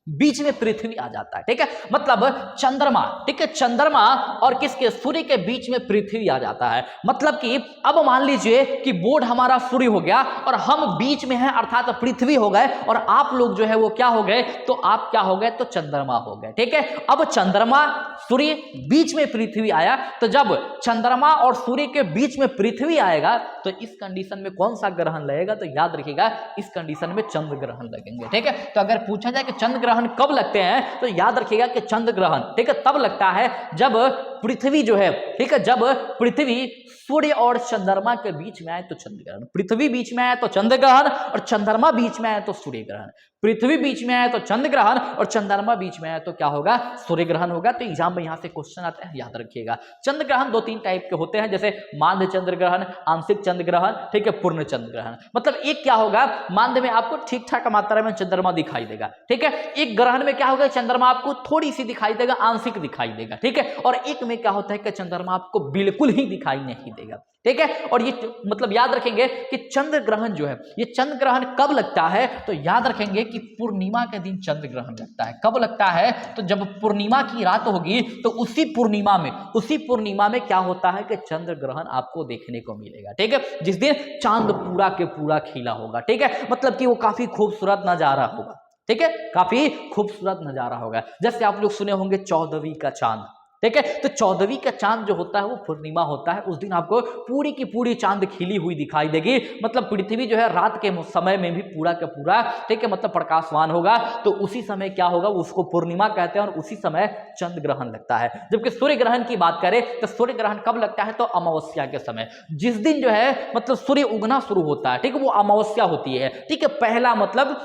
बीच में पृथ्वी आ जाता है। ठीक है, मतलब चंद्रमा, ठीक है, चंद्रमा और किसके, सूर्य के बीच में पृथ्वी आ जाता है। मतलब कि अब मान लीजिए कि बोर्ड हमारा सूर्य हो गया और हम बीच में हैं, अर्थात पृथ्वी हो गए, और आप लोग जो है वो क्या हो गए, तो आप क्या हो गए, तो चंद्रमा हो गए। ठीक है, अब चंद्रमा सूर्य बीच में पृथ्वी आया, तो जब चंद्रमा और सूर्य के बीच में पृथ्वी आएगा तो इस कंडीशन में कौन सा ग्रहण लगेगा, तो याद रखिएगा इस कंडीशन में चंद्र ग्रहण लगेंगे। ठीक है, तो अगर पूछा जाए कि चंद्र ग्रहण कब लगते हैं, तो याद रखिएगा कि चंद्र ग्रहण, ठीक है, तब लगता है जब पृथ्वी जो है, ठीक है, जब पृथ्वी सूर्य और चंद्रमा के बीच में आए तो चंद्र ग्रहण, पृथ्वी बीच में आए तो चंद्र ग्रहण, और चंद्रमा बीच में आए तो सूर्य ग्रहण। पृथ्वी बीच में आए तो चंद्र ग्रहण और चंद्रमा बीच में आए तो क्या होगा, सूर्य ग्रहण होगा। तो एग्जाम में यहां से क्वेश्चन आते हैं, याद रखिएगा। चंद्र ग्रहण 2-3 टाइप के होते हैं, जैसे माध्य चंद्र ग्रहण, आंशिक चंद्र ग्रहण, ठीक है, पूर्ण चंद्र ग्रहण। मतलब एक क्या होगा, माध्य में आपको ठीक ठाक मात्रा में चंद्रमा दिखाई देगा। ठीक है, एक ग्रहण में क्या होगा, चंद्रमा आपको थोड़ी सी दिखाई देगा, आंशिक दिखाई देगा। ठीक है, और एक में क्या होता है कि चंद्रमा आपको बिल्कुल ही दिखाई नहीं देगा। ठीक है, और ये मतलब याद रखेंगे कि चंद्र ग्रहण जो है, ये चंद्र ग्रहण कब लगता है, तो याद रखेंगे कि पूर्णिमा के दिन चंद्र ग्रहण लगता है। कब लगता है, तो जब पूर्णिमा की रात होगी तो उसी पूर्णिमा में क्या होता है कि चंद्र ग्रहण आपको देखने को मिलेगा। ठीक है, जिस दिन चांद पूरा के पूरा खिला होगा। ठीक है, मतलब कि वो काफी खूबसूरत नजारा होगा। ठीक है, काफी खूबसूरत नजारा होगा। जैसे आप लोग सुने होंगे 14वीं का चांद। ठीक है, तो 14वीं का चांद जो होता है वो पूर्णिमा होता है, उस दिन आपको पूरी की पूरी चांद खिली हुई दिखाई देगी। मतलब पृथ्वी जो है रात के समय में भी पूरा का पूरा, ठीक है, मतलब प्रकाशवान होगा। तो उसी समय क्या होगा, उसको पूर्णिमा कहते हैं और उसी समय चंद्र ग्रहण लगता है। जबकि सूर्य ग्रहण की बात करें तो सूर्य ग्रहण कब लगता है, तो अमावस्या के समय, जिस दिन जो है मतलब सूर्य उगना शुरू होता है। ठीक है, वो अमावस्या होती है। ठीक है, पहला मतलब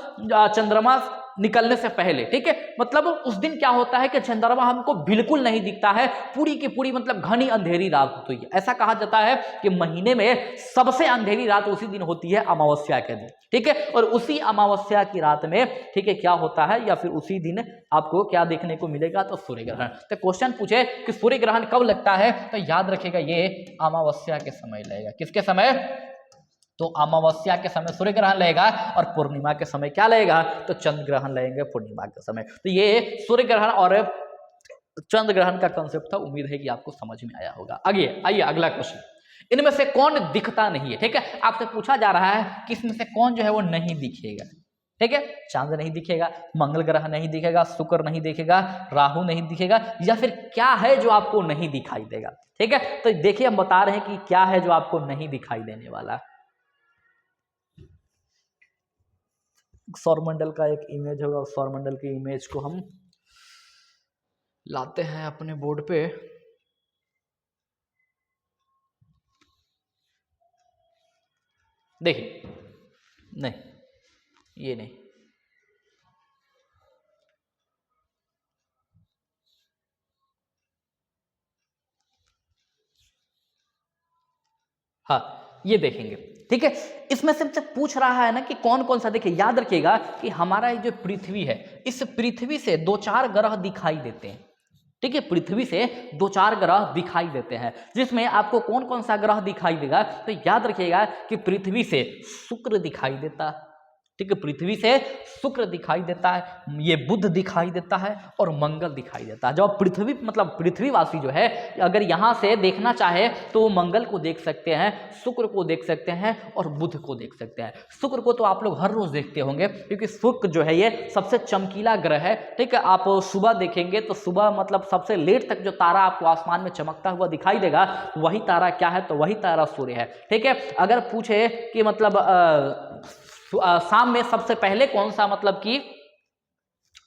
चंद्रमा निकलने से पहले। ठीक है, मतलब उस दिन क्या होता है कि चंद्रमा हमको बिल्कुल नहीं दिखता है, पूरी की पूरी मतलब घनी अंधेरी रात होती है। ऐसा कहा जाता है कि महीने में सबसे अंधेरी रात उसी दिन होती है, अमावस्या के दिन। ठीक है, और उसी अमावस्या की रात में, ठीक है, क्या होता है, या फिर उसी दिन आपको क्या देखने को मिलेगा, तो सूर्य ग्रहण। तो क्वेश्चन पूछे कि सूर्य ग्रहण कब लगता है, तो याद रखिएगा ये अमावस्या के समय लगेगा। किसके समय, तो अमावस्या के समय सूर्य ग्रहण लगेगा और पूर्णिमा के समय क्या लगेगा, तो चंद्र ग्रहण लगेंगे पूर्णिमा के समय। तो ये सूर्य ग्रहण और चंद्र ग्रहण का कंसेप्ट था। उम्मीद है कि आपको समझ में आया होगा। आगे आइए अगला क्वेश्चन, इनमें से कौन दिखता नहीं है। ठीक है, आपसे पूछा जा रहा है कि इसमें से कौन जो है वो नहीं दिखेगा। ठीक है, चांद नहीं दिखेगा, मंगल ग्रह नहीं दिखेगा, शुक्र नहीं दिखेगा, राहु नहीं दिखेगा, या फिर क्या है जो आपको नहीं दिखाई देगा। ठीक है, तो देखिए हम बता रहे हैं कि क्या है जो आपको नहीं दिखाई देने वाला। सौरमंडल का एक इमेज होगा, उस सौरमंडल की इमेज को हम लाते हैं अपने बोर्ड पे। देखिए, नहीं, ये नहीं, हाँ, ये देखेंगे, ठीक है। इसमें से पूछ रहा है ना कि कौन कौन सा, देखिए याद रखिएगा कि हमारा ये जो पृथ्वी है, इस पृथ्वी से 2-4 ग्रह दिखाई देते हैं, ठीक है। पृथ्वी से 2-4 ग्रह दिखाई देते हैं, जिसमें आपको कौन कौन सा ग्रह दिखाई देगा, तो याद रखिएगा कि पृथ्वी से शुक्र दिखाई देता है, ठीक है। पृथ्वी से शुक्र दिखाई देता है, ये बुध दिखाई देता है और मंगल दिखाई देता है। जब पृथ्वी मतलब पृथ्वीवासी जो है अगर यहाँ से देखना चाहे तो वो मंगल को देख सकते हैं, शुक्र को देख सकते हैं और बुध को देख सकते हैं। शुक्र को तो आप लोग हर रोज देखते होंगे, क्योंकि शुक्र जो है ये सबसे चमकीला ग्रह है, ठीक है। आप सुबह देखेंगे तो सुबह मतलब सबसे लेट तक जो तारा आपको आसमान में चमकता हुआ दिखाई देगा, वही तारा क्या है, तो वही तारा सूर्य है, ठीक है। अगर पूछे कि मतलब शाम में सबसे पहले कौन सा, मतलब कि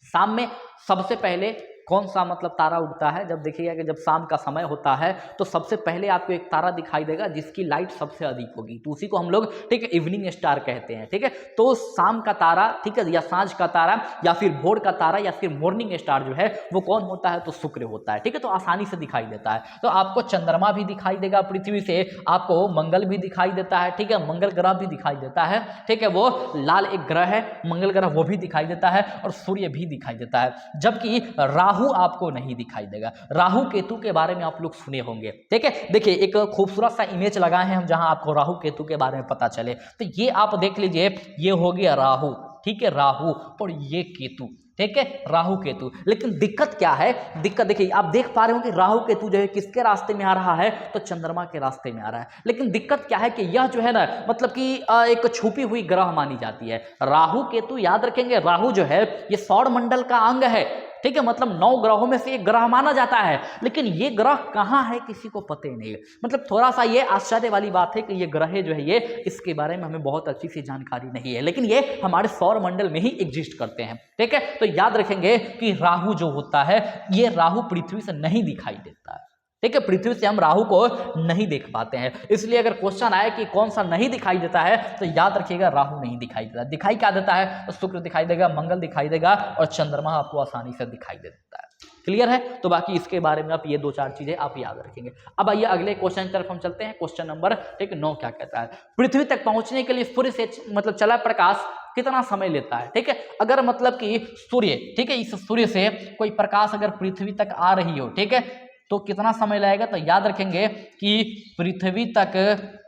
शाम में सबसे पहले कौन सा मतलब तारा उगता है, जब देखिएगा कि जब शाम का समय होता है तो सबसे पहले आपको एक तारा दिखाई देगा जिसकी लाइट सबसे अधिक होगी, तो उसी को हम लोग, ठीक है, इवनिंग स्टार कहते हैं, ठीक है। तो शाम का तारा, ठीक है, या सांझ का तारा या फिर भोर का तारा या फिर मॉर्निंग स्टार जो है वो कौन होता है, तो शुक्र होता है, ठीक है। तो आसानी से दिखाई देता है। तो आपको चंद्रमा भी दिखाई देगा पृथ्वी से, आपको मंगल भी दिखाई देता है, ठीक है, मंगल ग्रह भी दिखाई देता है, ठीक है, वो लाल एक ग्रह है मंगल ग्रह, वो भी दिखाई देता है और सूर्य भी दिखाई देता है। जबकि राहु आपको नहीं दिखाई देगा। राहु केतु के बारे में आप लोग सुने होंगे, ठीक है। देखिए एक खूबसूरत सा इमेज लगाए हैं हम जहां आपको राहु केतु के बारे में पता चले, तो ये आप देख लीजिए, ये हो गया राहु, ठीक है, राहु, और ये केतु, ठीक है, राहु केतु। लेकिन दिक्कत क्या है, दिक्कत देखिए आप देख पा रहे हो कि राहु केतु जो है किसके रास्ते में आ रहा है, तो चंद्रमा के रास्ते में आ रहा है। लेकिन दिक्कत क्या है कि यह जो है ना, मतलब कि एक छुपी हुई ग्रह मानी जाती है। राहु केतु याद रखेंगे, राहु जो है ये सौर मंडल का अंग है, ठीक है, मतलब 9 ग्रहों में से एक ग्रह माना जाता है, लेकिन ये ग्रह कहाँ है किसी को पता ही नहीं है। मतलब थोड़ा सा ये आश्चर्य वाली बात है कि ये ग्रह जो है ये, इसके बारे में हमें बहुत अच्छी सी जानकारी नहीं है, लेकिन ये हमारे सौर मंडल में ही एग्जिस्ट करते हैं, ठीक है। तो याद रखेंगे कि राहु जो होता है, ये राहु पृथ्वी से नहीं दिखाई देता है, ठीक है। पृथ्वी से हम राहु को नहीं देख पाते हैं, इसलिए अगर क्वेश्चन आए कि कौन सा नहीं दिखाई देता है, तो याद रखिएगा राहु नहीं दिखाई देता। दिखाई क्या देता है, तो शुक्र दिखाई देगा, मंगल दिखाई देगा और चंद्रमा आपको आसानी से दिखाई दे देता है। क्लियर है। तो बाकी इसके बारे में आप ये 2-4 चीजें आप याद रखेंगे। अब आइए अगले क्वेश्चन की तरफ हम चलते हैं। क्वेश्चन नंबर 9 क्या कहता है, पृथ्वी तक पहुंचने के लिए सूर्य से मतलब चला प्रकाश कितना समय लेता है, ठीक है। अगर मतलब कि सूर्य, ठीक है, इस सूर्य से कोई प्रकाश अगर पृथ्वी तक आ रही हो, ठीक है, तो कितना समय लगेगा, तो याद रखेंगे कि पृथ्वी तक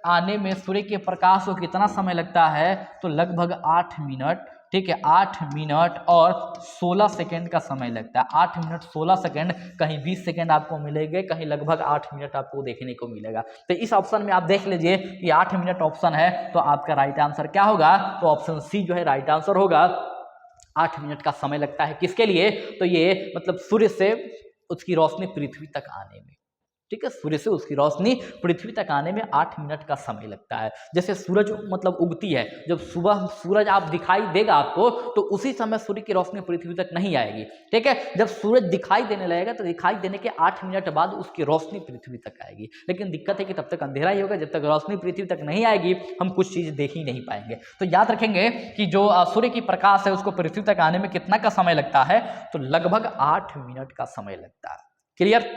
आने में सूर्य के प्रकाश को कितना समय लगता है, तो लगभग 8 मिनट, ठीक है, 8 मिनट और 16 सेकेंड का समय लगता है। 8 मिनट 16 सेकेंड, कहीं 20 सेकेंड आपको मिलेंगे, कहीं लगभग 8 मिनट आपको देखने को मिलेगा। तो इस ऑप्शन में आप देख लीजिए कि 8 मिनट ऑप्शन है, तो आपका राइट आंसर क्या होगा, तो ऑप्शन सी जो है राइट आंसर होगा। 8 मिनट का समय लगता है किसके लिए, तो ये मतलब सूर्य से उसकी रोशनी पृथ्वी तक आने में, ठीक है, सूर्य से उसकी रोशनी पृथ्वी तक आने में 8 मिनट का समय लगता है। जैसे सूरज मतलब उगती है, जब सुबह सूरज आप दिखाई देगा आपको, तो उसी समय सूर्य की रोशनी पृथ्वी तक नहीं आएगी, ठीक है। जब सूरज दिखाई देने लगेगा तो दिखाई देने के 8 मिनट बाद उसकी रोशनी पृथ्वी तक आएगी। लेकिन दिक्कत है कि तब तक अंधेरा ही होगा, जब तक रोशनी पृथ्वी तक नहीं आएगी हम कुछ चीज देख ही नहीं पाएंगे। तो याद रखेंगे कि जो सूर्य की प्रकाश है उसको पृथ्वी तक आने में कितना का समय लगता है, तो लगभग 8 मिनट का समय लगता है। क्लियर।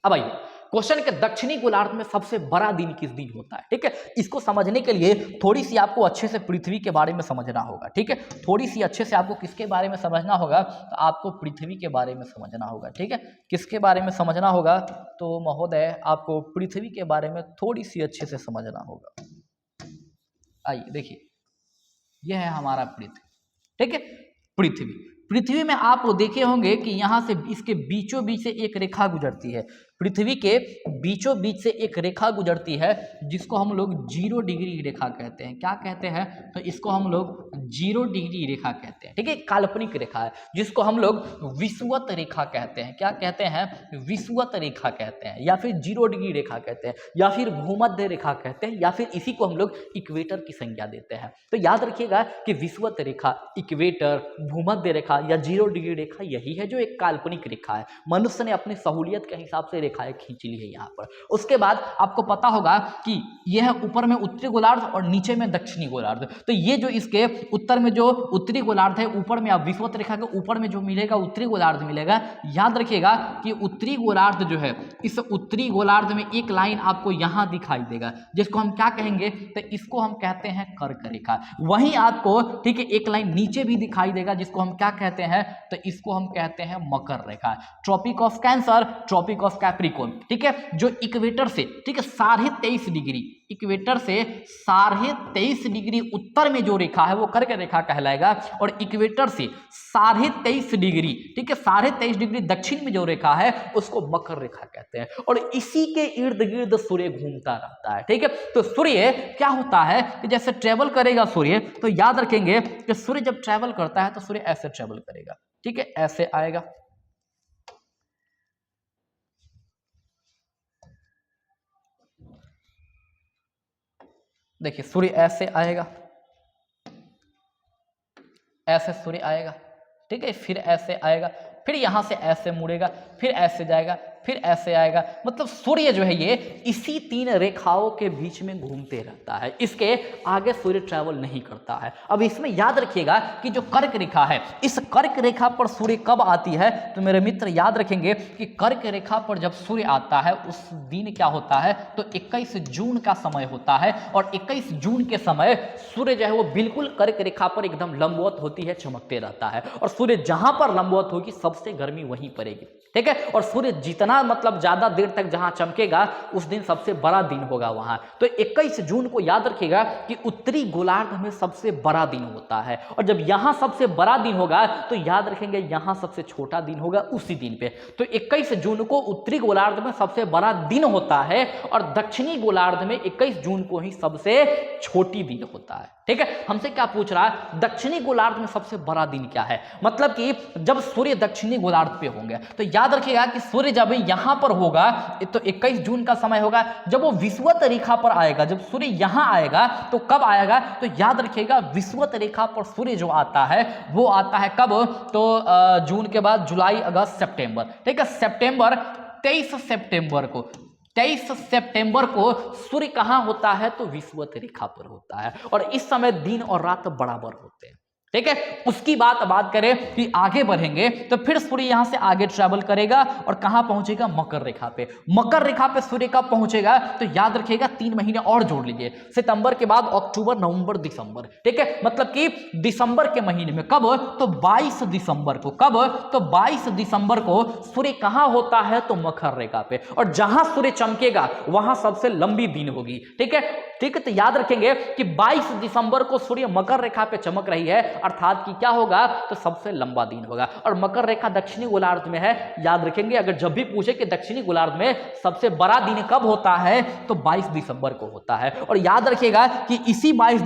अब आइए क्वेश्चन के दक्षिणी गोलार्ध में सबसे बड़ा दिन किस दिन होता है, ठीक है। इसको समझने के लिए थोड़ी सी आपको अच्छे से पृथ्वी के बारे में समझना होगा, ठीक है। थोड़ी सी अच्छे से आपको किसके बारे में समझना होगा, तो आपको पृथ्वी के बारे में समझना होगा, ठीक है। किसके बारे में समझना होगा, तो महोदय आपको पृथ्वी के बारे में थोड़ी सी अच्छे से समझना होगा। आइए देखिए, यह है हमारा पृथ्वी, ठीक है। पृथ्वी में आप देखे होंगे कि यहाँ से इसके बीचों बीच से एक रेखा गुजरती है, पृथ्वी के बीचों बीच से एक रेखा गुजरती है जिसको हम लोग 0 डिग्री रेखा कहते हैं। क्या कहते हैं, तो इसको हम लोग 0 डिग्री रेखा कहते हैं, ठीक है। काल्पनिक रेखा है जिसको हम लोग विषुवत रेखा कहते हैं। क्या कहते हैं, विषुवत रेखा कहते हैं, या फिर 0 डिग्री रेखा कहते हैं, या फिर भूमध्य रेखा कहते हैं, या फिर इसी को हम लोग इक्वेटर की संज्ञा देते हैं। तो याद रखिएगा कि विषुवत रेखा, इक्वेटर, भूमध्य रेखा या 0 डिग्री रेखा यही है जो एक काल्पनिक रेखा है। मनुष्य ने अपनी सहूलियत के हिसाब से रेखाएं खींच ली है यहाँ पर। उसके बाद आपको पता होगा कि यह ऊपर में उत्तरी गोलार्ध और नीचे में दक्षिणी गोलार्ध, तो ये जो इसके उत्तर में जो उत्तरी गोलार्ध है, ऊपर में आप विषुवत रेखा के ऊपर में जो मिलेगा उत्तरी गोलार्ध मिलेगा। याद रखिएगा कि उत्तरी गोलार्ध जो है, इस उत्तरी गोलार्ध में एक लाइन आपको यहां दिखाई देगा जिसको हम क्या कहेंगे, तो इसको हम कहते हैं कर्क रेखा। वहीं आपको ठीक है एक लाइन नीचे भी दिखाई देगा जिसको हम क्या कहते हैं, तो इसको हम कहते हैं मकर रेखा। Tropic of cancer, tropic of Capricorn, ठीक है, जो इक्वेटर से ठीक है 23.5 डिग्री, इक्वेटर से 23.5 डिग्री उत्तर में जो रेखा है वो कर्क रेखा कहलाएगा, और इक्वेटर से 23.5 डिग्री ठीक है 23.5 डिग्री दक्षिण में जो रेखा है उसको मकर रेखा कहते हैं। और इसी के इर्द गिर्द सूर्य घूमता रहता है, ठीक है। तो सूर्य क्या होता है कि जैसे ट्रेवल करेगा सूर्य, तो याद रखेंगे कि सूर्य जब ट्रेवल करता है तो सूर्य ऐसे ट्रेवल करेगा, ठीक है, ऐसे आएगा, देखिए सूर्य ऐसे आएगा, ऐसे सूर्य आएगा, ठीक है, फिर ऐसे आएगा, फिर यहां से ऐसे मुड़ेगा, फिर ऐसे जाएगा, फिर ऐसे आएगा। मतलब सूर्य जो है ये इसी 3 रेखाओं के बीच में घूमते रहता है, इसके आगे सूर्य ट्रैवल नहीं करता है। अब इसमें याद रखिएगा कि जो कर्क रेखा है, इस कर्क रेखा पर सूर्य कब आती है, तो मेरे मित्र याद रखेंगे कि कर्क रेखा पर जब सूर्य आता है उस दिन क्या होता है, तो 21 जून का समय होता है, और 21 जून के समय सूर्य जो है वो बिल्कुल कर्क रेखा पर एकदम लंबवत होती है, चमकते रहता है, और सूर्य जहां पर लंबवत होगी सबसे गर्मी वहीं पड़ेगी, ठीक है। और सूर्य जितना मतलब ज्यादा देर तक जहां चमकेगा उस दिन सबसे बड़ा दिन होगा वहां। तो 21 जून को याद रखिएगा कि उत्तरी गोलार्ध में सबसे बड़ा दिन होता है, और जब यहां सबसे बड़ा दिन होगा तो याद रखेंगे यहां सबसे छोटा दिन होगा उसी दिन पे। तो 21 जून को उत्तरी गोलार्ध में सबसे बड़ा दिन होता है, और दक्षिणी गोलार्ध में 21 जून को ही सबसे छोटी दिन होता है, ठीक है। हमसे क्या पूछ रहा है, दक्षिणी गोलार्ध में सबसे बड़ा दिन क्या है, मतलब कि जब सूर्य दक्षिणी गोलार्ध पे होंगे, तो याद रखिएगा कि सूर्य जब यहां पर होगा तो 21 जून का समय होगा। जब वो विषुवत रेखा पर आएगा, जब सूर्य यहां आएगा तो कब आएगा, तो याद रखिएगा विषुवत रेखा पर सूर्य जो आता है वो आता है कब, तो जून के बाद जुलाई, अगस्त, सितंबर, ठीक है। सितंबर 23 सितंबर को 23 सितंबर को सूर्य कहां होता है, तो विषुवत रेखा पर होता है, और इस समय दिन और रात बराबर होते हैं, ठीक है। उसकी बात करें कि आगे बढ़ेंगे तो फिर सूर्य यहां से आगे ट्रैवल करेगा और कहां पहुंचेगा, मकर रेखा पे। मकर रेखा पे सूर्य कब पहुंचेगा, तो याद रखिएगा 3 महीने और जोड़ लीजिए, सितंबर के बाद अक्टूबर, नवंबर, दिसंबर, ठीक है। मतलब कि दिसंबर के महीने में कब, तो 22 दिसंबर को, कब, तो 22 दिसंबर को सूर्य कहां होता है, तो मकर रेखा पे, और जहां सूर्य चमकेगा वहां सबसे लंबी दिन होगी, ठीक है, ठीक है। तो याद रखेंगे कि 22 दिसंबर को सूर्य मकर रेखा पे चमक रही है, अर्थात कि क्या होगा, तो सबसे लंबा दिन होगा, और मकर रेखा दक्षिणी गोलार्ध में है। याद रखेंगे अगर जब भी पूछे कि दक्षिणी गोलार्ध में सबसे बड़ा दिन कब होता है, तो 22 दिसंबर को होता है, और याद रखिएगा कि इसी 22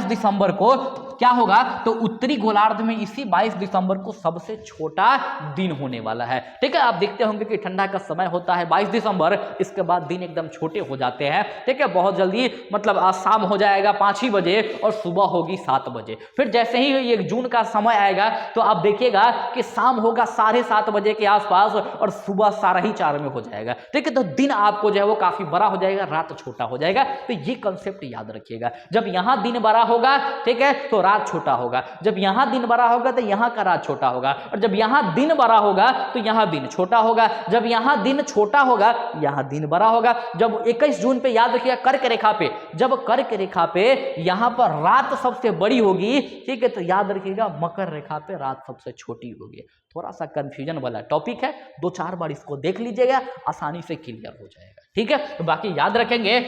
दिसंबर को क्या होगा, तो उत्तरी गोलार्ध में इसी 22 दिसंबर को सबसे छोटा दिन होने वाला है, ठीक है। आप देखते होंगे कि ठंडा का समय होता है 22 दिसंबर, इसके बाद दिन एकदम छोटे हो जाते हैं, ठीक है, बहुत जल्दी, मतलब आज शाम हो जाएगा 5 ही बजे और सुबह होगी 7 बजे। फिर जैसे ही 1 जून का समय आएगा तो आप देखिएगा कि शाम होगा 7:30 बजे के आसपास और सुबह 4:30 में हो जाएगा, ठीक है। तो दिन आपको जो है वो काफी बड़ा हो जाएगा, रात छोटा हो जाएगा। तो ये कंसेप्ट याद रखिएगा, जब यहां दिन बड़ा होगा, ठीक है, तो रात छोटा होगा, जब यहां दिन बड़ा होगा तो यहां का रात छोटा होगा, और जब यहां दिन बड़ा होगा तो यहां दिन छोटा होगा, जब यहां दिन छोटा होगा यहां दिन बड़ा होगा। जब 21 जून पे याद रखिएगा कर्क रेखा पे, जब कर्क रेखा पे यहां पर रात सबसे बड़ी होगी, ठीक है, तो याद रखिएगा मकर रेखा पे रात सबसे छोटी होगी। थोड़ा सा कंफ्यूजन वाला टॉपिक है, 2-4 बार इसको देख लीजिएगा, आसानी से क्लियर हो जाएगा, ठीक है। तो बाकी याद रखेंगे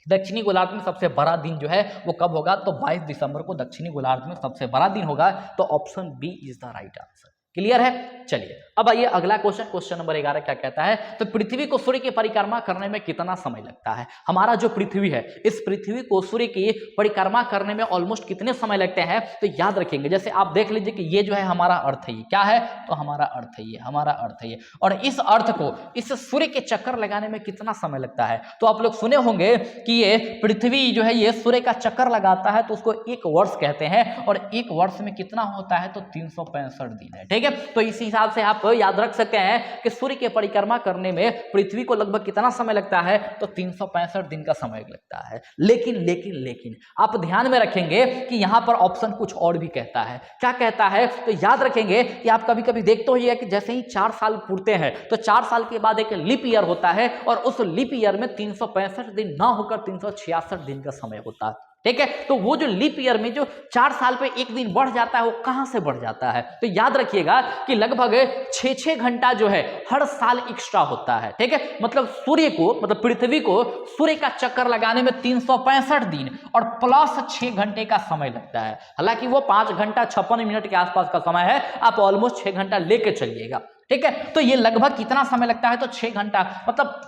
दक्षिणी गोलार्ध में सबसे बड़ा दिन जो है वो कब होगा, तो 22 दिसंबर को दक्षिणी गोलार्ध में सबसे बड़ा दिन होगा। तो option B is the right answer. Clear है। चलिए अब आइए अगला क्वेश्चन नंबर 11 क्या कहता है, तो पृथ्वी को सूर्य की परिक्रमा करने में कितना समय लगता है। हमारा जो पृथ्वी है, इस पृथ्वी को सूर्य की परिक्रमा करने में ऑलमोस्ट कितने समय लगते हैं, तो याद रखेंगे जैसे आप देख लीजिए कि ये जो है हमारा अर्थ है, ये क्या है, तो हमारा अर्थ है, ये हमारा अर्थ है ये, और इस अर्थ को इस सूर्य के चक्कर लगाने में कितना समय लगता है। तो आप लोग सुने होंगे कि ये पृथ्वी जो है ये सूर्य का चक्कर लगाता है तो उसको 1 वर्ष कहते हैं, और 1 वर्ष में कितना होता है, तो 365 दिन है, ठीक ठीक है। तो इस हिसाब से आप याद रख सकते हैं कि सूर्य की परिक्रमा करने में पृथ्वी को लगभग कितना समय लगता है, तो 365 दिन का समय लगता है। लेकिन आप ध्यान में रखेंगे कि यहां पर ऑप्शन कुछ और भी कहता है। क्या कहता है, तो याद रखेंगे कि आप कभी कभी देखते हो कि जैसे ही 4 साल पूरते हैं तो 4 साल के बाद एक लीप ईयर होता है और उस लीप ईयर में 365 दिन ना होकर 366 दिन का समय होता है, ठीक है। तो वो जो लीप ईयर में जो 4 साल पे एक दिन बढ़ जाता है, वो कहां से बढ़ जाता है, तो याद रखिएगा कि लगभग 6-6 घंटा जो है हर साल एक्स्ट्रा होता है, ठीक है। मतलब सूर्य को, मतलब पृथ्वी को सूर्य का चक्कर लगाने में 365 दिन और प्लस 6 घंटे का समय लगता है। हालांकि वो 5 घंटा 56 मिनट के आसपास का समय है, आप ऑलमोस्ट 6 घंटा लेके चलिएगा, ठीक है। तो ये लगभग कितना समय लगता है, तो 6 घंटा, मतलब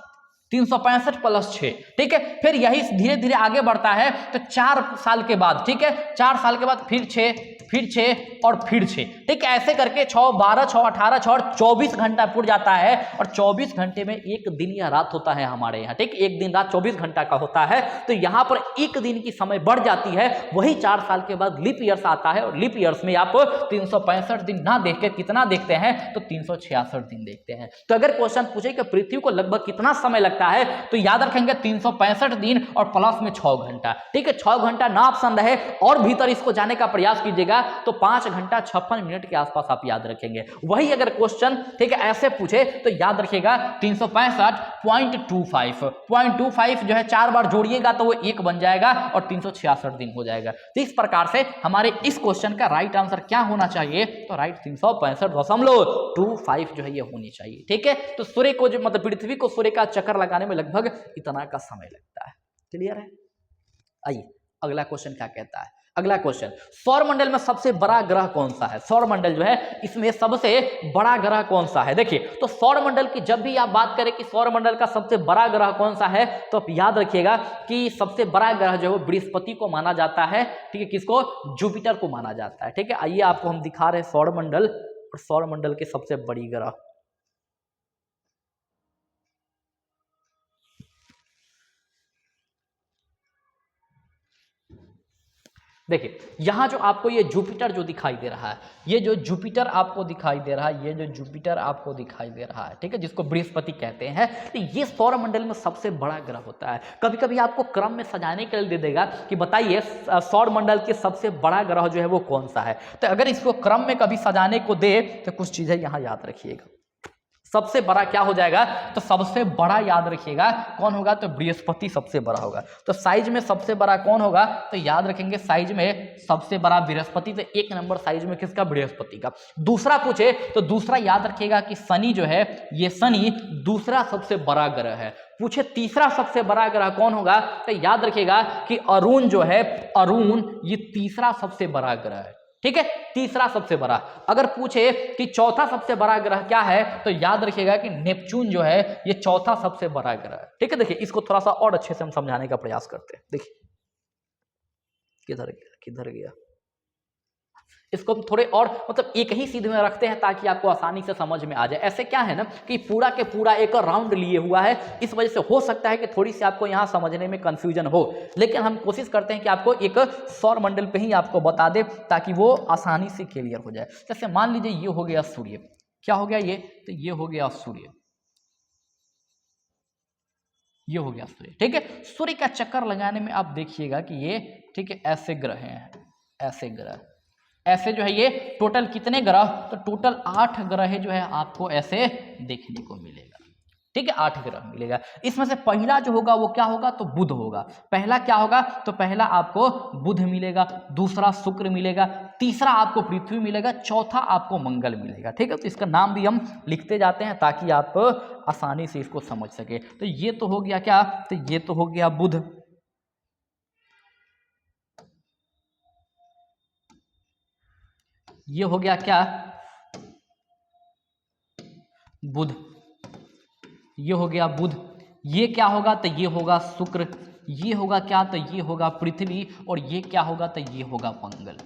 365 प्लस 6, ठीक है। फिर यही धीरे धीरे आगे बढ़ता है तो 4 साल के बाद, ठीक है, 4 साल के बाद फिर 6, फिर 6 और फिर 6, ठीक है। ऐसे करके 6, 12, 6, 18, 6 और 24 घंटा पूरा जाता है और 24 घंटे में एक दिन या रात होता है हमारे यहाँ, ठीक। एक दिन रात 24 घंटा का होता है, तो यहाँ पर एक दिन की समय बढ़ जाती है। वही 4 साल के बाद लीप ईयर्स आता है और लीप ईयर्स में आप 365 दिन ना देख के कितना देखते हैं, तो 366 दिन देखते हैं। तो अगर क्वेश्चन पूछे कि पृथ्वी को लगभग कितना समय लगता है, तो याद रखेंगे 365 दिन और प्लस में 6 घंटा, ठीक है। 6 घंटा ना ऑप्शन रहे और भीतर इसको जाने का प्रयास कीजिएगा तो 5 घंटा 56 मिनट के आसपास आप याद रखेंगे। वही अगर क्वेश्चन, ठीक है, ऐसे पूछे तो याद रखिएगा 365.25 जो है 4 बार जोड़िएगा तो वो 1 बन जाएगा और 366 दिन हो जाएगा। तो इस प्रकार से हमारे इस क्वेश्चन का राइट आंसर क्या होना चाहिए, तो राइट 365.25 जो है ये होनी चाहिए, ठीक है। तो सूर्य को जो, मतलब पृथ्वी को सूर्य का चक्कर लगाने में लगभग इतना का समय लगता है। क्लियर है। आइए अगला क्वेश्चन क्या कहता है। अगला क्वेश्चन, सौरमंडल में सबसे बड़ा ग्रह कौन सा है। सौरमंडल जो है इसमें सबसे बड़ा ग्रह कौन सा है। देखिए, तो सौरमंडल की जब भी आप बात करें कि सौरमंडल का सबसे बड़ा ग्रह कौन सा है, तो आप याद रखिएगा कि सबसे बड़ा ग्रह जो है वो बृहस्पति को माना जाता है, ठीक है। किसको, जुपिटर को माना जाता है, ठीक है। आइए आपको हम दिखा रहे हैं सौरमंडल और सौरमंडल की सबसे बड़ी ग्रह। देखिए, यहां जो आपको ये जुपिटर जो दिखाई दे रहा है, ये जो जुपिटर आपको दिखाई दे रहा है, ये जो जुपिटर आपको दिखाई दे रहा है, ठीक है, जिसको बृहस्पति कहते हैं, तो ये सौरमंडल में सबसे बड़ा ग्रह होता है। कभी कभी आपको क्रम में सजाने के लिए दे देगा कि बताइए सौरमंडल के सबसे बड़ा ग्रह जो है वो कौन सा है। तो अगर इसको क्रम में कभी सजाने को दे तो कुछ चीजें यहां याद रखिएगा। सबसे बड़ा क्या हो जाएगा, तो सबसे बड़ा याद रखिएगा कौन होगा, तो बृहस्पति सबसे बड़ा होगा। तो साइज में सबसे बड़ा कौन होगा, तो याद रखेंगे साइज में सबसे बड़ा बृहस्पति, तो 1 नंबर साइज में किसका, बृहस्पति का। दूसरा पूछे तो दूसरा याद रखिएगा कि शनि जो है, ये शनि दूसरा सबसे बड़ा ग्रह है। पूछे तीसरा सबसे बड़ा ग्रह कौन होगा, तो याद रखिएगा कि अरुण जो है, अरुण ये तीसरा सबसे बड़ा ग्रह है, ठीक है, तीसरा सबसे बड़ा। अगर पूछे कि चौथा सबसे बड़ा ग्रह क्या है, तो याद रखिएगा कि नेपच्यून जो है ये चौथा सबसे बड़ा ग्रह है, ठीक है। देखिए, इसको थोड़ा सा और अच्छे से हम समझाने का प्रयास करते हैं। देखिए किधर गया, किधर गया, इसको हम थोड़े और मतलब एक ही सीध में रखते हैं ताकि आपको आसानी से समझ में आ जाए। ऐसे क्या है ना कि पूरा के पूरा एक राउंड लिए हुआ है, इस वजह से हो सकता है कि थोड़ी सी आपको यहाँ समझने में कंफ्यूजन हो, लेकिन हम कोशिश करते हैं कि आपको एक सौरमंडल पे ही आपको बता दे ताकि वो आसानी से क्लियर हो जाए। जैसे मान लीजिए ये हो गया सूर्य, क्या हो गया ये, तो ये हो गया सूर्य, ये हो गया सूर्य, ठीक है। सूर्य का चक्कर लगाने में आप देखिएगा कि ये, ठीक है, ऐसे ग्रह हैं, ऐसे ग्रह, ऐसे जो है ये टोटल कितने ग्रह, तो टोटल 8 ग्रह जो है आपको ऐसे देखने को मिलेगा, ठीक है, 8 ग्रह मिलेगा। इसमें से पहला जो होगा वो क्या होगा, तो बुध होगा। पहला क्या होगा, तो पहला आपको बुध मिलेगा, दूसरा शुक्र मिलेगा, तीसरा आपको पृथ्वी मिलेगा, चौथा आपको मंगल मिलेगा, ठीक है। तो इसका नाम भी हम लिखते जाते हैं ताकि आप आसानी से इसको समझ सके। तो ये तो हो गया क्या, तो ये तो हो गया बुध, ये हो गया क्या, बुध, ये हो गया बुध। ये क्या होगा, तो ये होगा शुक्र, ये होगा क्या, तो ये होगा पृथ्वी, और ये क्या होगा, तो ये होगा मंगल,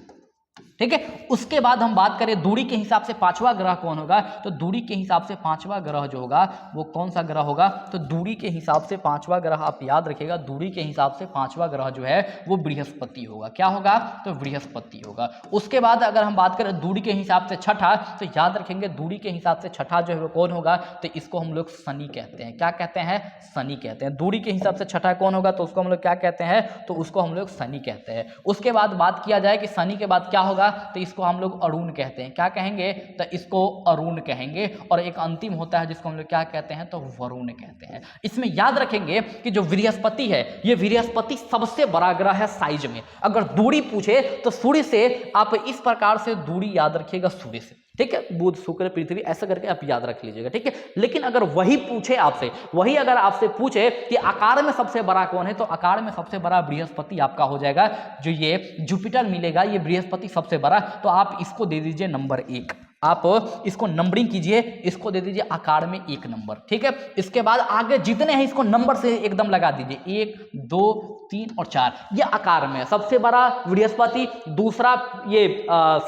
ठीक है। उसके बाद हम बात करें दूरी के हिसाब से पांचवा ग्रह कौन होगा, तो दूरी के हिसाब से पांचवा ग्रह जो होगा वो कौन सा ग्रह होगा, तो दूरी के हिसाब से पांचवा ग्रह, आप याद रखिएगा, दूरी के हिसाब से पांचवा ग्रह जो है वो बृहस्पति होगा। क्या होगा, तो बृहस्पति होगा। उसके बाद अगर हम बात करें दूरी के हिसाब से छठा, तो याद रखेंगे दूरी के हिसाब से छठा जो है वो कौन होगा, तो इसको हम लोग शनि कहते हैं। क्या कहते हैं, शनि कहते हैं। दूरी के हिसाब से छठा कौन होगा, तो उसको हम लोग क्या कहते हैं, तो उसको हम लोग शनि कहते हैं। उसके बाद बात किया जाए कि शनि के बाद क्या होगा, तो इसको हम लोग अरुण कहते हैं। क्या कहेंगे, तो इसको अरुण कहेंगे। और एक अंतिम होता है जिसको हम लोग क्या कहते हैं, तो वरुण कहते हैं। इसमें याद रखेंगे कि जो बृहस्पति है, ये बृहस्पति सबसे बड़ा ग्रह है साइज में। अगर दूरी पूछे तो सूर्य से आप इस प्रकार से दूरी याद रखिएगा, सूर्य से, ठीक है, बुध शुक्र पृथ्वी ऐसा करके आप याद रख लीजिएगा, ठीक है। लेकिन अगर वही पूछे आपसे, वही अगर आपसे पूछे कि आकार में सबसे बड़ा कौन है, तो आकार में सबसे बड़ा बृहस्पति आपका हो जाएगा। जो ये जुपिटर मिलेगा, ये बृहस्पति सबसे बड़ा, तो आप इसको दे दीजिए नंबर 1। आप इसको नंबरिंग कीजिए, इसको दे दीजिए आकार में 1 नंबर, ठीक है। इसके बाद आगे जितने हैं इसको नंबर से एकदम लगा दीजिए, 1 2 3 और 4, ये आकार में सबसे बड़ा बृहस्पति, दूसरा ये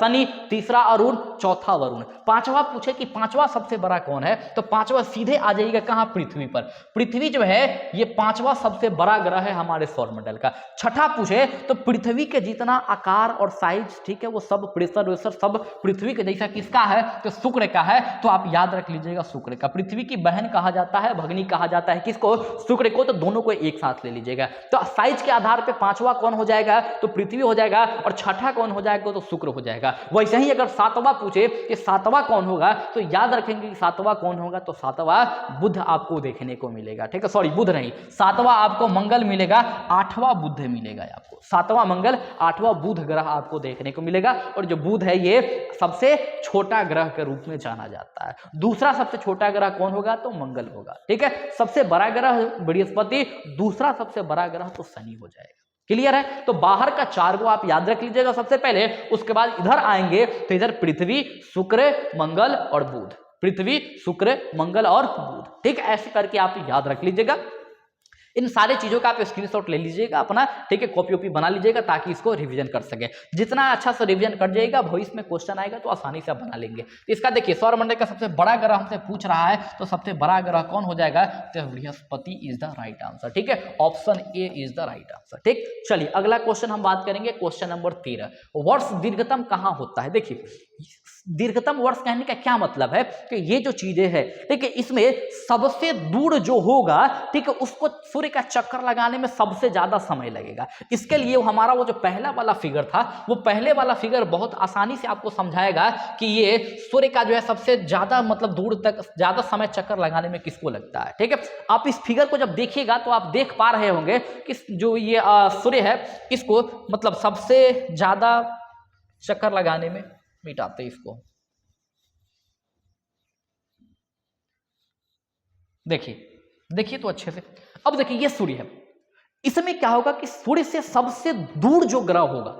शनि, तीसरा अरुण, चौथा वरुण। पांचवा पूछे कि पांचवा सबसे बड़ा कौन है, तो पांचवा सीधे आ जाएगा कहां, पृथ्वी पर। पृथ्वी जो है ये पांचवा सबसे बड़ा ग्रह है हमारे सौरमंडल का। छठा पूछे तो पृथ्वी के जितना आकार और साइज, ठीक है, वो सब प्रेशर वेशर सब पृथ्वी के जैसा किसका है, तो शुक्र का है। तो आप याद रख लीजिएगा शुक्र का। पृथ्वी की बहन कहा जाता है, भगनी कहा जाता है किसको, शुक्र को। तो दोनों को एक साथ ले लीजिएगा। तो साइज के आधार पे पांचवा कौन हो जाएगा, तो पृथ्वी हो जाएगा, और छठा कौन हो जाएगा, तो शुक्र हो जाएगा। वैसे ही अगर सातवां पूछे कि सातवां कौन होगा, तो याद रखेंगे कि सातवां कौन होगा, तो सातवां बुध आपको देखने को मिलेगा, ठीक है। सॉरी, बुध नहीं, सातवां आपको मंगल मिलेगा, आठवां बुध मिलेगा आपको। सातवां मंगल, आठवां बुध ग्रह आपको देखने को मिलेगा। और जो बुध है ये सबसे छोटा ग्रह के रूप में जाना जाता है। दूसरा सबसे छोटा ग्रह कौन होगा, तो मंगल होगा, ठीक है। सबसे बड़ा ग्रह बृहस्पति, दूसरा सबसे बड़ा ग्रह तो शनि हो जाएगा। क्लियर है। तो बाहर का 4 को आप याद रख लीजिएगा सबसे पहले। उसके बाद इधर आएंगे तो इधर पृथ्वी, शुक्र, मंगल और बुध, पृथ्वी, शुक्र, मंगल और बुध, ठीक है। ऐसे करके आप याद रख लीजिएगा। इन सारी चीजों का आप स्क्रीनशॉट ले लीजिएगा अपना, ठीक है, कॉपी वॉपी बना लीजिएगा ताकि इसको रिवीजन कर सके। जितना अच्छा से रिवीजन कर जाएगा, भविष्य में क्वेश्चन आएगा तो आसानी से आप बना लेंगे। तो इसका देखिए, सौरमंडल का सबसे बड़ा ग्रह हमसे पूछ रहा है, तो सबसे बड़ा ग्रह कौन हो जाएगा, तो Brihaspati is the right answer, ठीक है। Option A is the right answer, ठीक। चलिए अगला क्वेश्चन हम बात करेंगे, क्वेश्चन नंबर 13। वर्ष दीर्घतम कहाँ होता है। देखिए, दीर्घतम वर्ष कहने का क्या मतलब है कि ये जो चीजें हैं, ठीक है, इसमें सबसे दूर जो होगा, ठीक है, उसको सूर्य का चक्कर लगाने में सबसे ज्यादा समय लगेगा। इसके लिए हमारा वो जो पहला वाला फिगर था, वो पहले वाला फिगर बहुत आसानी से आपको समझाएगा कि ये सूर्य का जो है सबसे ज्यादा मतलब दूर तक ज्यादा समय चक्कर लगाने में किसको लगता है, ठीक है। आप इस फिगर को जब देखिएगा तो आप देख पा रहे होंगे कि जो ये सूर्य है, इसको मतलब सबसे ज्यादा चक्कर लगाने में, मिटाते इसको, देखिए तो अच्छे से। अब देखिए ये सूर्य है, इसमें क्या होगा कि सूर्य से सबसे दूर जो ग्रह होगा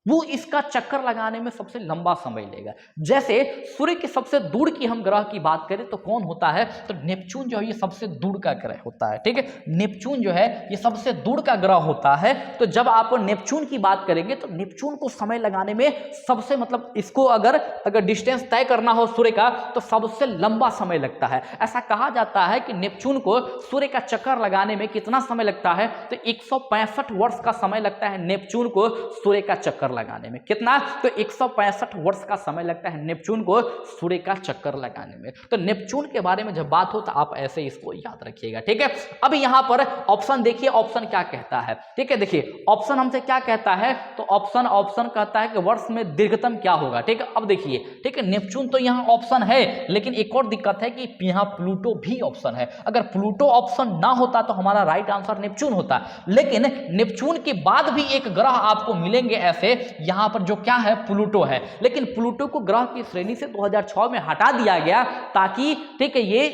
वो इसका चक्कर लगाने में सबसे लंबा समय लेगा। जैसे सूर्य के सबसे दूर की हम ग्रह की बात करें तो कौन होता है, तो नेपच्यून जो है ये सबसे दूर का ग्रह होता है, ठीक है। नेपच्यून जो है ये सबसे दूर का ग्रह होता है। तो जब आप नेपच्यून की बात करेंगे तो नेपच्यून को समय लगाने में सबसे मतलब इसको अगर डिस्टेंस तय करना हो सूर्य का तो सबसे लंबा समय लगता है। ऐसा कहा जाता है कि नेपच्यून को सूर्य का चक्कर लगाने में कितना समय लगता है, तो 165 वर्ष का समय लगता है नेपच्यून को सूर्य का चक्कर लगाने में। कितना, तो 165 वर्ष का समय लगता है नेपच्यून को सूर्य का चक्कर लगाने में। तो नेपच्यून के बारे में जब बात हो तो आप ऐसे इसको याद रखिएगा, ठीक है। अब यहां पर ऑप्शन देखिए, ऑप्शन क्या कहता है, ठीक है। देखिए ऑप्शन हमसे क्या कहता है, तो ऑप्शन कहता है कि वर्ष में दीर्घतम क्या होगा, ठीक है। अब देखिए, ठीक है, नेपच्यून तो यहां ऑप्शन है, लेकिन एक और दिक्कत है कि यहां प्लूटो भी ऑप्शन है। अगर प्लूटो ऑप्शन ना होता तो हमारा राइट आंसर नेपच्यून होता, लेकिन नेपच्यून के बाद भी एक ग्रह आपको मिलेंगे ऐसे, यहां पर जो क्या है, प्लूटो है। लेकिन प्लूटो को ग्रह की श्रेणी से 2006 में हटा दिया गया ताकि, ठीक है, ये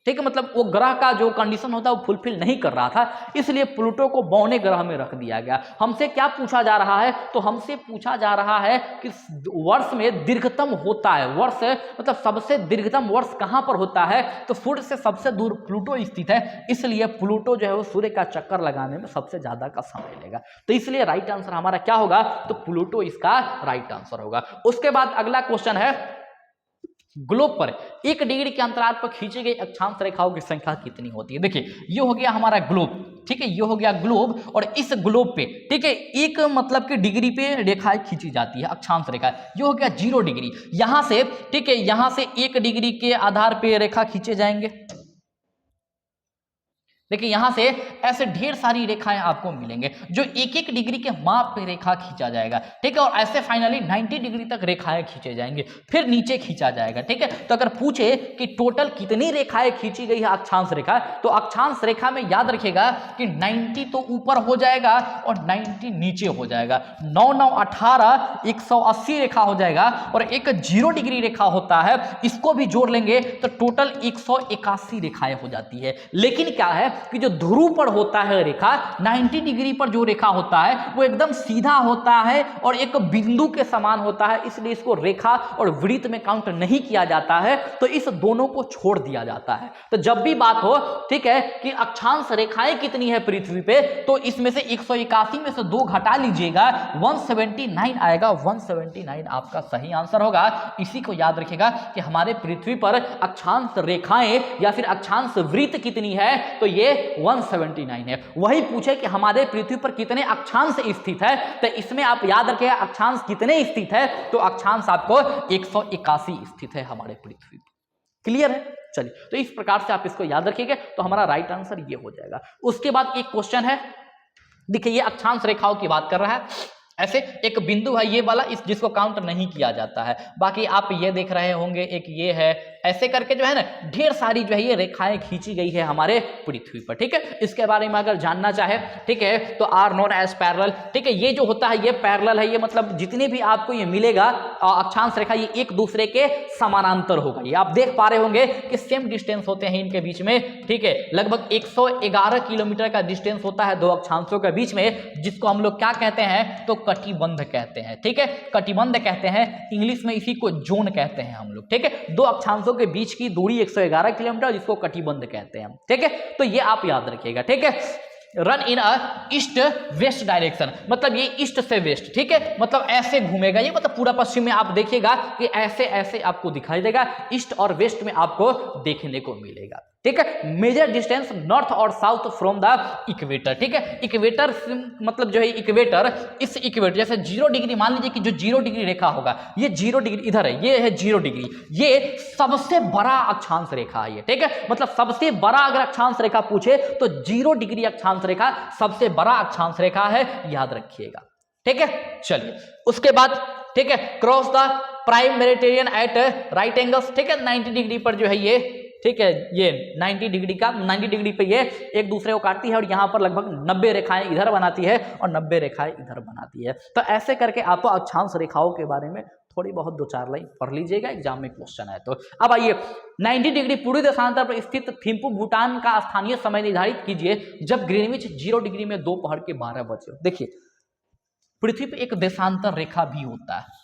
ठीक है, मतलब वो ग्रह का जो कंडीशन होता है वो फुलफिल नहीं कर रहा था, इसलिए प्लूटो को बौने ग्रह में रख दिया गया। हमसे क्या पूछा जा रहा है, तो हमसे पूछा जा रहा है कि वर्ष में दीर्घतम होता है, वर्ष मतलब सबसे दीर्घतम वर्ष कहां पर होता है, तो सूर्य से सबसे दूर प्लूटो स्थित है, इसलिए प्लूटो जो है वो सूर्य का चक्कर लगाने में सबसे ज्यादा का समय लेगा। तो इसलिए राइट आंसर हमारा क्या होगा, तो प्लूटो इसका राइट आंसर होगा। उसके बाद अगला क्वेश्चन है, ग्लोब पर 1 डिग्री के अंतराल पर खींची गई अक्षांश रेखाओं की संख्या कितनी होती है। देखिए ये हो गया हमारा ग्लोब, ठीक है, ये हो गया ग्लोब, और इस ग्लोब पे, ठीक है, एक मतलब कि डिग्री पे रेखाएं खींची जाती है, अक्षांश रेखा, ये हो गया 0 डिग्री। यहां से, ठीक है, यहां से 1 डिग्री के आधार पे रेखा खींचे जाएंगे। देखिए यहां से ऐसे ढेर सारी रेखाएं आपको मिलेंगे, जो 1-1 डिग्री के माप पे रेखा खींचा जाएगा, ठीक है, और ऐसे फाइनली 90 डिग्री तक रेखाएं खींचे जाएंगे, फिर नीचे खींचा जाएगा, ठीक है। तो अगर पूछे कि टोटल कितनी रेखाएं खींची गई है अक्षांश रेखा, तो अक्षांश रेखा में याद रखिएगा कि 90 तो ऊपर हो जाएगा और 90 नीचे हो जाएगा, 9 9 18 180 रेखा हो जाएगा, और एक 0 डिग्री रेखा होता है, इसको भी जोड़ लेंगे तो टोटल 181 रेखाएं हो जाती है। लेकिन क्या है कि जो ध्रुव पर होता है रेखा, 90 डिग्री पर जो रेखा होता है वो एकदम सीधा होता है और एक बिंदु के समान होता है, इसलिए इसको रेखा और वृत्त में काउंट नहीं किया जाता है, तो इस दोनों को छोड़ दिया जाता है। तो जब भी बात हो, ठीक है, कि अक्षांश रेखाएं कितनी है पृथ्वी पे, तो इसमें से 181 में से 2 घटा लीजिएगा, 179 आएगा, 179 आपका सही आंसर होगा। इसी को याद रखिएगा कि हमारे पृथ्वी पर अक्षांश रेखाएं या फिर अक्षांश वृत्त कितनी है, तो ये 179 है। वही पूछे कि हमारे पृथ्वी पर कितने अक्षांश स्थित है, तो इसमें आप याद रखें अक्षांश कितने स्थित है, तो अक्षांश आपको 181 स्थित है हमारे पृथ्वी पर। क्लियर है? चलिए, तो इस प्रकार से आप इसको याद रखिएगा, तो हमारा राइट आंसर ये हो जाएगा। उसके बाद एक क्वेश्चन है, देखिए ये अक्षांश रेखाओं की बात कर रहा है, ऐसे एक बिंदु है ये वाला, इस जिसको काउंट नहीं किया जाता है, बाकी आप ये देख रहे होंगे, एक ये है, ऐसे करके जो है ना ढेर सारी जो है ये रेखाएं खींची गई है हमारे पृथ्वी पर, ठीक है। इसके बारे में अगर जानना चाहे, ठीक है, तो आर नोन एज पैरेलल, ठीक है, ये जो होता है ये पैरेलल है, ये मतलब जितने भी आपको ये मिलेगा अक्षांश रेखा, ये एक दूसरे के समानांतर होगा। ये आप देख पा रहे होंगे कि सेम डिस्टेंस होते हैं इनके बीच में, ठीक है, लगभग 111 किलोमीटर का डिस्टेंस होता है 2 अक्षांशों के बीच में, जिसको हम लोग क्या कहते हैं, तो कटिबंध कहते हैं, ठीक है, कटिबंध कहते हैं, इंग्लिश में इसी को जोन कहते हैं हम लोग, ठीक है। 2 अक्षांशों के बीच की दूरी 111 किलोमीटर, जिसको कटिबंध कहते हैं, ठीक है। तो ये आप याद रखिएगा, ठीक है। Run in a east west direction, मतलब ये ईस्ट से वेस्ट, ठीक है, मतलब ऐसे घूमेगा ये, मतलब पूरा पश्चिम में आप देखिएगा कि ऐसे ऐसे आपको दिखाई देगा, ईस्ट और वेस्ट में आपको देखने को मिलेगा, ठीक है। मेजर डिस्टेंस नॉर्थ और साउथ फ्रॉम द इक्वेटर, ठीक है, इक्वेटर मतलब जो है इक्वेटर, इस इक्वेटर जैसे 0 डिग्री, मान लीजिए कि जो 0 डिग्री रेखा होगा, ये 0 डिग्री इधर है, ये है 0 डिग्री, ये सबसे बड़ा अक्षांश रेखा है ये, ठीक है, मतलब सबसे बड़ा अगर अक्षांश रेखा पूछे तो 0 डिग्री अक्षांश रेखा सबसे बड़ा अक्षांश रेखा है, याद रखिएगा, ठीक है। चलिए उसके बाद, ठीक है, cross the prime meridian at right angles, ठीक है, 90 डिग्री पर जो है ये, ठीक है, ये 90 डिग्री पे ये एक दूसरे को काटती है, और यहाँ पर लगभग 90 रेखाएं इधर बनाती है और 90 रेखाएं इधर बनाती है। तो ऐसे करके आपको अक्षांश रेखाओं के बारे में थोड़ी बहुत 2-4 लाइन पढ़ लीजिएगा, एग्जाम में क्वेश्चन है। तो अब आइए, 90 डिग्री पूर्वी देशांतर पर स्थित थिम्पू भूटान का स्थानीय समय निर्धारित कीजिए जब ग्रीनविच 0 डिग्री में दोपहर के 12 बजे। देखिए पृथ्वी पे एक देशांतर रेखा भी होता है,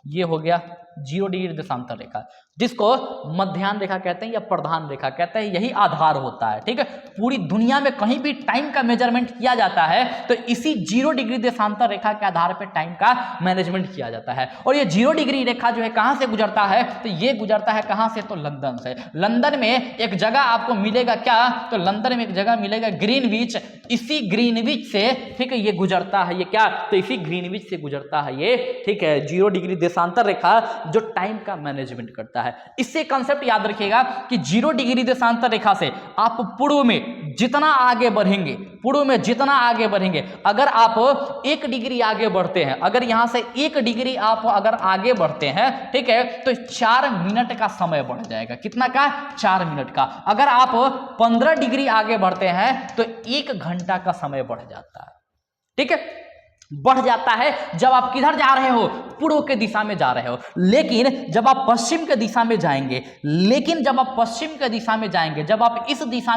ये हो गया 0 डिग्री देशांतर रेखा, जिसको मध्याह्न रेखा कहते हैं या प्रधान रेखा कहते हैं, यही आधार होता है, ठीक है। पूरी दुनिया में कहीं भी टाइम का मेजरमेंट किया जाता है तो इसी 0 डिग्री देशांतर रेखा के आधार पर टाइम का मैनेजमेंट किया जाता है। और ये 0 डिग्री रेखा जो है कहां से गुजरता है, तो ये गुजरता है कहां से, तो लंदन से। लंदन में एक जगह आपको मिलेगा क्या, तो लंदन में एक जगह मिलेगा ग्रीनविच, इसी ग्रीनविच से, ठीक है, ये गुजरता है, ये क्या, तो इसी ग्रीनविच से गुजरता है ये, ठीक है, 0 डिग्री देशांतर रेखा जो टाइम का मैनेजमेंट करता है। इससे कंसेप्ट याद रखिएगा कि 0 डिग्री देशांतर रेखा से आप पूर्व में जितना आगे बढ़ेंगे, पूर्व में जितना आगे बढ़ेंगे, अगर आप 1 डिग्री आगे बढ़ते हैं, अगर यहां से 1 डिग्री आप अगर आगे बढ़ते हैं, ठीक है, तो 4 मिनट का समय बढ़ जाएगा। कितना का, 4 मिनट का। अगर आप 15 डिग्री आगे बढ़ते हैं तो 1 घंटा का समय बढ़ जाता है, ठीक है। बढ़ जाता है जब आप किधर जा रहे हो, पूर्व के दिशा में जा रहे हो। लेकिन जब आप पश्चिम के दिशा में जाएंगे, जब आप इस दिशा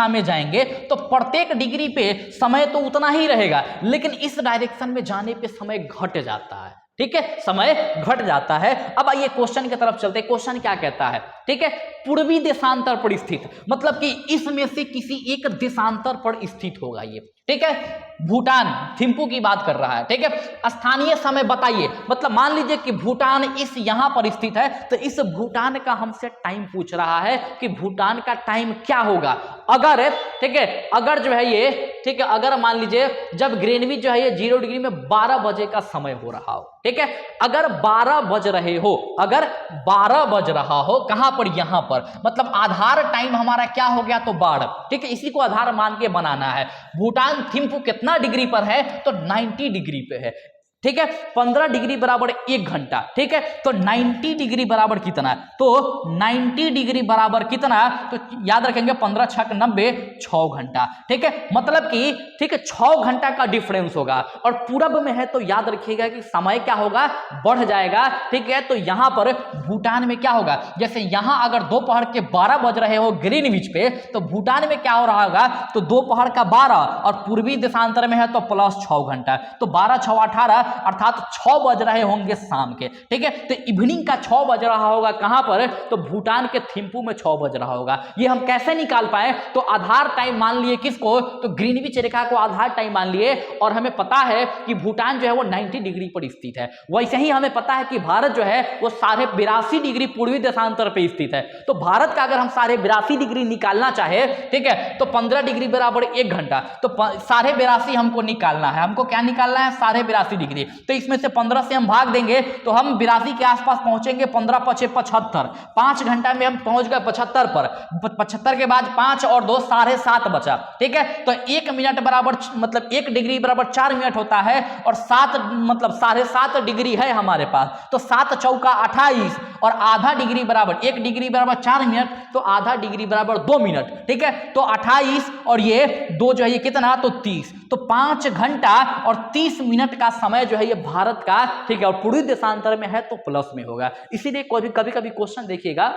में जाएंगे, तो प्रत्येक डिग्री पे समय तो उतना ही रहेगा, लेकिन इस डायरेक्शन में जाने पे समय घट जाता है। ठीक है, समय घट जाता है। अब आइए क्वेश्चन की तरफ चलते हैं। क्वेश्चन क्या कहता है? ठीक है, पूर्वी देशांतर पर स्थित, मतलब कि इसमें से किसी एक देशांतर पर स्थित होगा ये। ठीक है, भूटान, थिम्पू की बात कर रहा है। ठीक है, स्थानीय समय बताइए, मतलब मान लीजिए कि भूटान इस यहां पर स्थित है, तो इस भूटान का हमसे टाइम पूछ रहा है कि भूटान का टाइम क्या होगा अगर, ठीक है, अगर जो है ये, ठीक है, अगर मान लीजिए जब ग्रीनविच जो है ये 0 डिग्री में 12 बजे का समय हो रहा हो। ठीक है, अगर 12 बज रहे हो, अगर 12 बज रहा हो, कहां पर? यहां पर, मतलब आधार टाइम हमारा क्या हो गया? तो 12। ठीक है, इसी को आधार मान के बनाना है। भूटान थिम्पू कितना डिग्री पर है? तो 90 डिग्री पे है। ठीक है, 15 डिग्री बराबर 1 घंटा। ठीक है, तो 90 डिग्री बराबर कितना? तो 90 डिग्री बराबर कितना? तो याद रखेंगे 15 छक 90, 6 घंटा। ठीक है, मतलब कि, ठीक है, 6 घंटा का डिफरेंस होगा। और पूरब में है तो याद रखिएगा कि समय क्या होगा? बढ़ जाएगा। ठीक है, तो यहां पर भूटान में क्या होगा? जैसे यहां अगर दोपहर के 12 बज रहे हो ग्रीनविच पे, तो भूटान में क्या हो रहा होगा? तो दोपहर का 12, और पूर्वी देशांतर में है तो प्लस 6 घंटा, तो 12 6 18, अर्थात 6 बज रहे होंगे शाम के। ठीक है, तो इवनिंग का 6 बज रहा होगा कहां पर? तो भूटान के थिम्पू में 6 बज रहा होगा। ये हम कैसे निकाल पाए? तो आधार टाइम मान लिए किसको? तो ग्रीनविच रेखा को आधार टाइम मान लिए, और हमें पता है कि भूटान जो है वो 90 डिग्री पर स्थित है। वैसे ही हमें पता है कि भारत जो है वो 82.5 डिग्री पूर्वी देशांतर पर स्थित है। तो भारत का अगर हम 82.5 डिग्री निकालना चाहे, ठीक है, तो 15 डिग्री बराबर 1 घंटा, तो 82.5 हमको निकालना है। हमको क्या निकालना है? 82.5 डिग्री। तो इसमें से 15 से हम भाग देंगे तो हम 82 के आसपास पहुंचेंगे। 15 पचे 75, 5 घंटा में हम पहुंच गए 75 पर। 75 के बाद 5 और 2 7.5 बचा। ठीक है, तो 1 मिनट बराबर, मतलब 1 डिग्री बराबर 4 मिनट होता है, और 7 मतलब 7.5 डिग्री है हमारे पास, तो 7 चौका 28, और आधा डिग्री बराबर 1 डिग्री बराबर 4 मिनट, तो आधा डिग्री बराबर 2 मिनट। ठीक है, तो 28 और ये 2 जो है ये कितना? तो 30, तो 5 घंटा और 30 मिनट का समय जो है ये भारत का, ठीक है, और पूर्वी देशांतर में है तो प्लस में होगा। इसीलिए कभी कभी क्वेश्चन देखिएगा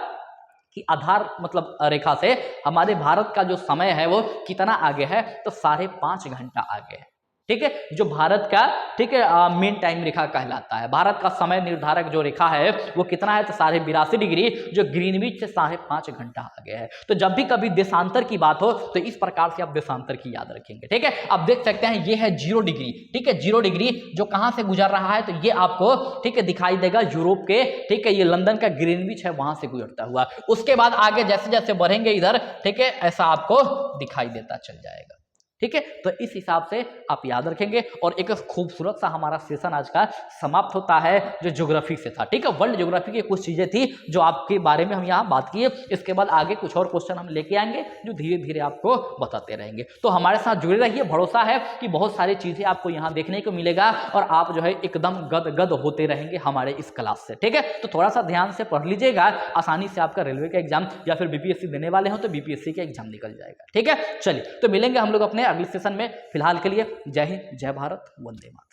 कि आधार मतलब रेखा से हमारे भारत का जो समय है वो कितना आगे है? तो 5.5 घंटा आगे है। ठीक है, जो भारत का, ठीक है, मेन टाइम रेखा कहलाता है। भारत का समय निर्धारक जो रेखा है वो कितना है? तो 82.5 डिग्री, जो ग्रीनविच से 5.5 घंटा आगे है। तो जब भी कभी देशांतर की बात हो तो इस प्रकार से आप देशांतर की याद रखेंगे। ठीक है, आप देख सकते हैं ये है 0 डिग्री। ठीक है, 0 डिग्री जो कहां से गुजर रहा है? तो ये आपको, ठीक है, दिखाई देगा यूरोप के, ठीक है, ये लंदन का ग्रीनविच है वहां से गुजरता हुआ। उसके बाद आगे जैसे जैसे बढ़ेंगे इधर, ठीक है, ऐसा आपको दिखाई देता चल जाएगा। ठीक है, तो इस हिसाब से आप याद रखेंगे। और एक खूबसूरत सा हमारा सेशन आज का समाप्त होता है जो ज्योग्राफी से था। ठीक है, वर्ल्ड ज्योग्राफी की कुछ चीजें थी जो आपके बारे में हम यहाँ बात किए। इसके बाद आगे कुछ और क्वेश्चन हम लेके आएंगे जो धीरे धीरे आपको बताते रहेंगे। तो हमारे साथ जुड़े रहिए, भरोसा है कि बहुत सारी चीजें आपको यहाँ देखने को मिलेगा और आप जो है एकदम गद होते रहेंगे हमारे इस क्लास से। ठीक है, तो थोड़ा सा ध्यान से पढ़ लीजिएगा, आसानी से आपका रेलवे का एग्जाम या फिर बीपीएससी देने वाले हो तो बीपीएससी का एग्जाम निकल जाएगा। ठीक है, चलिए तो मिलेंगे हम लोग अपने अगले सेशन में। फिलहाल के लिए जय हिंद, जय भारत, वंदे मातरम।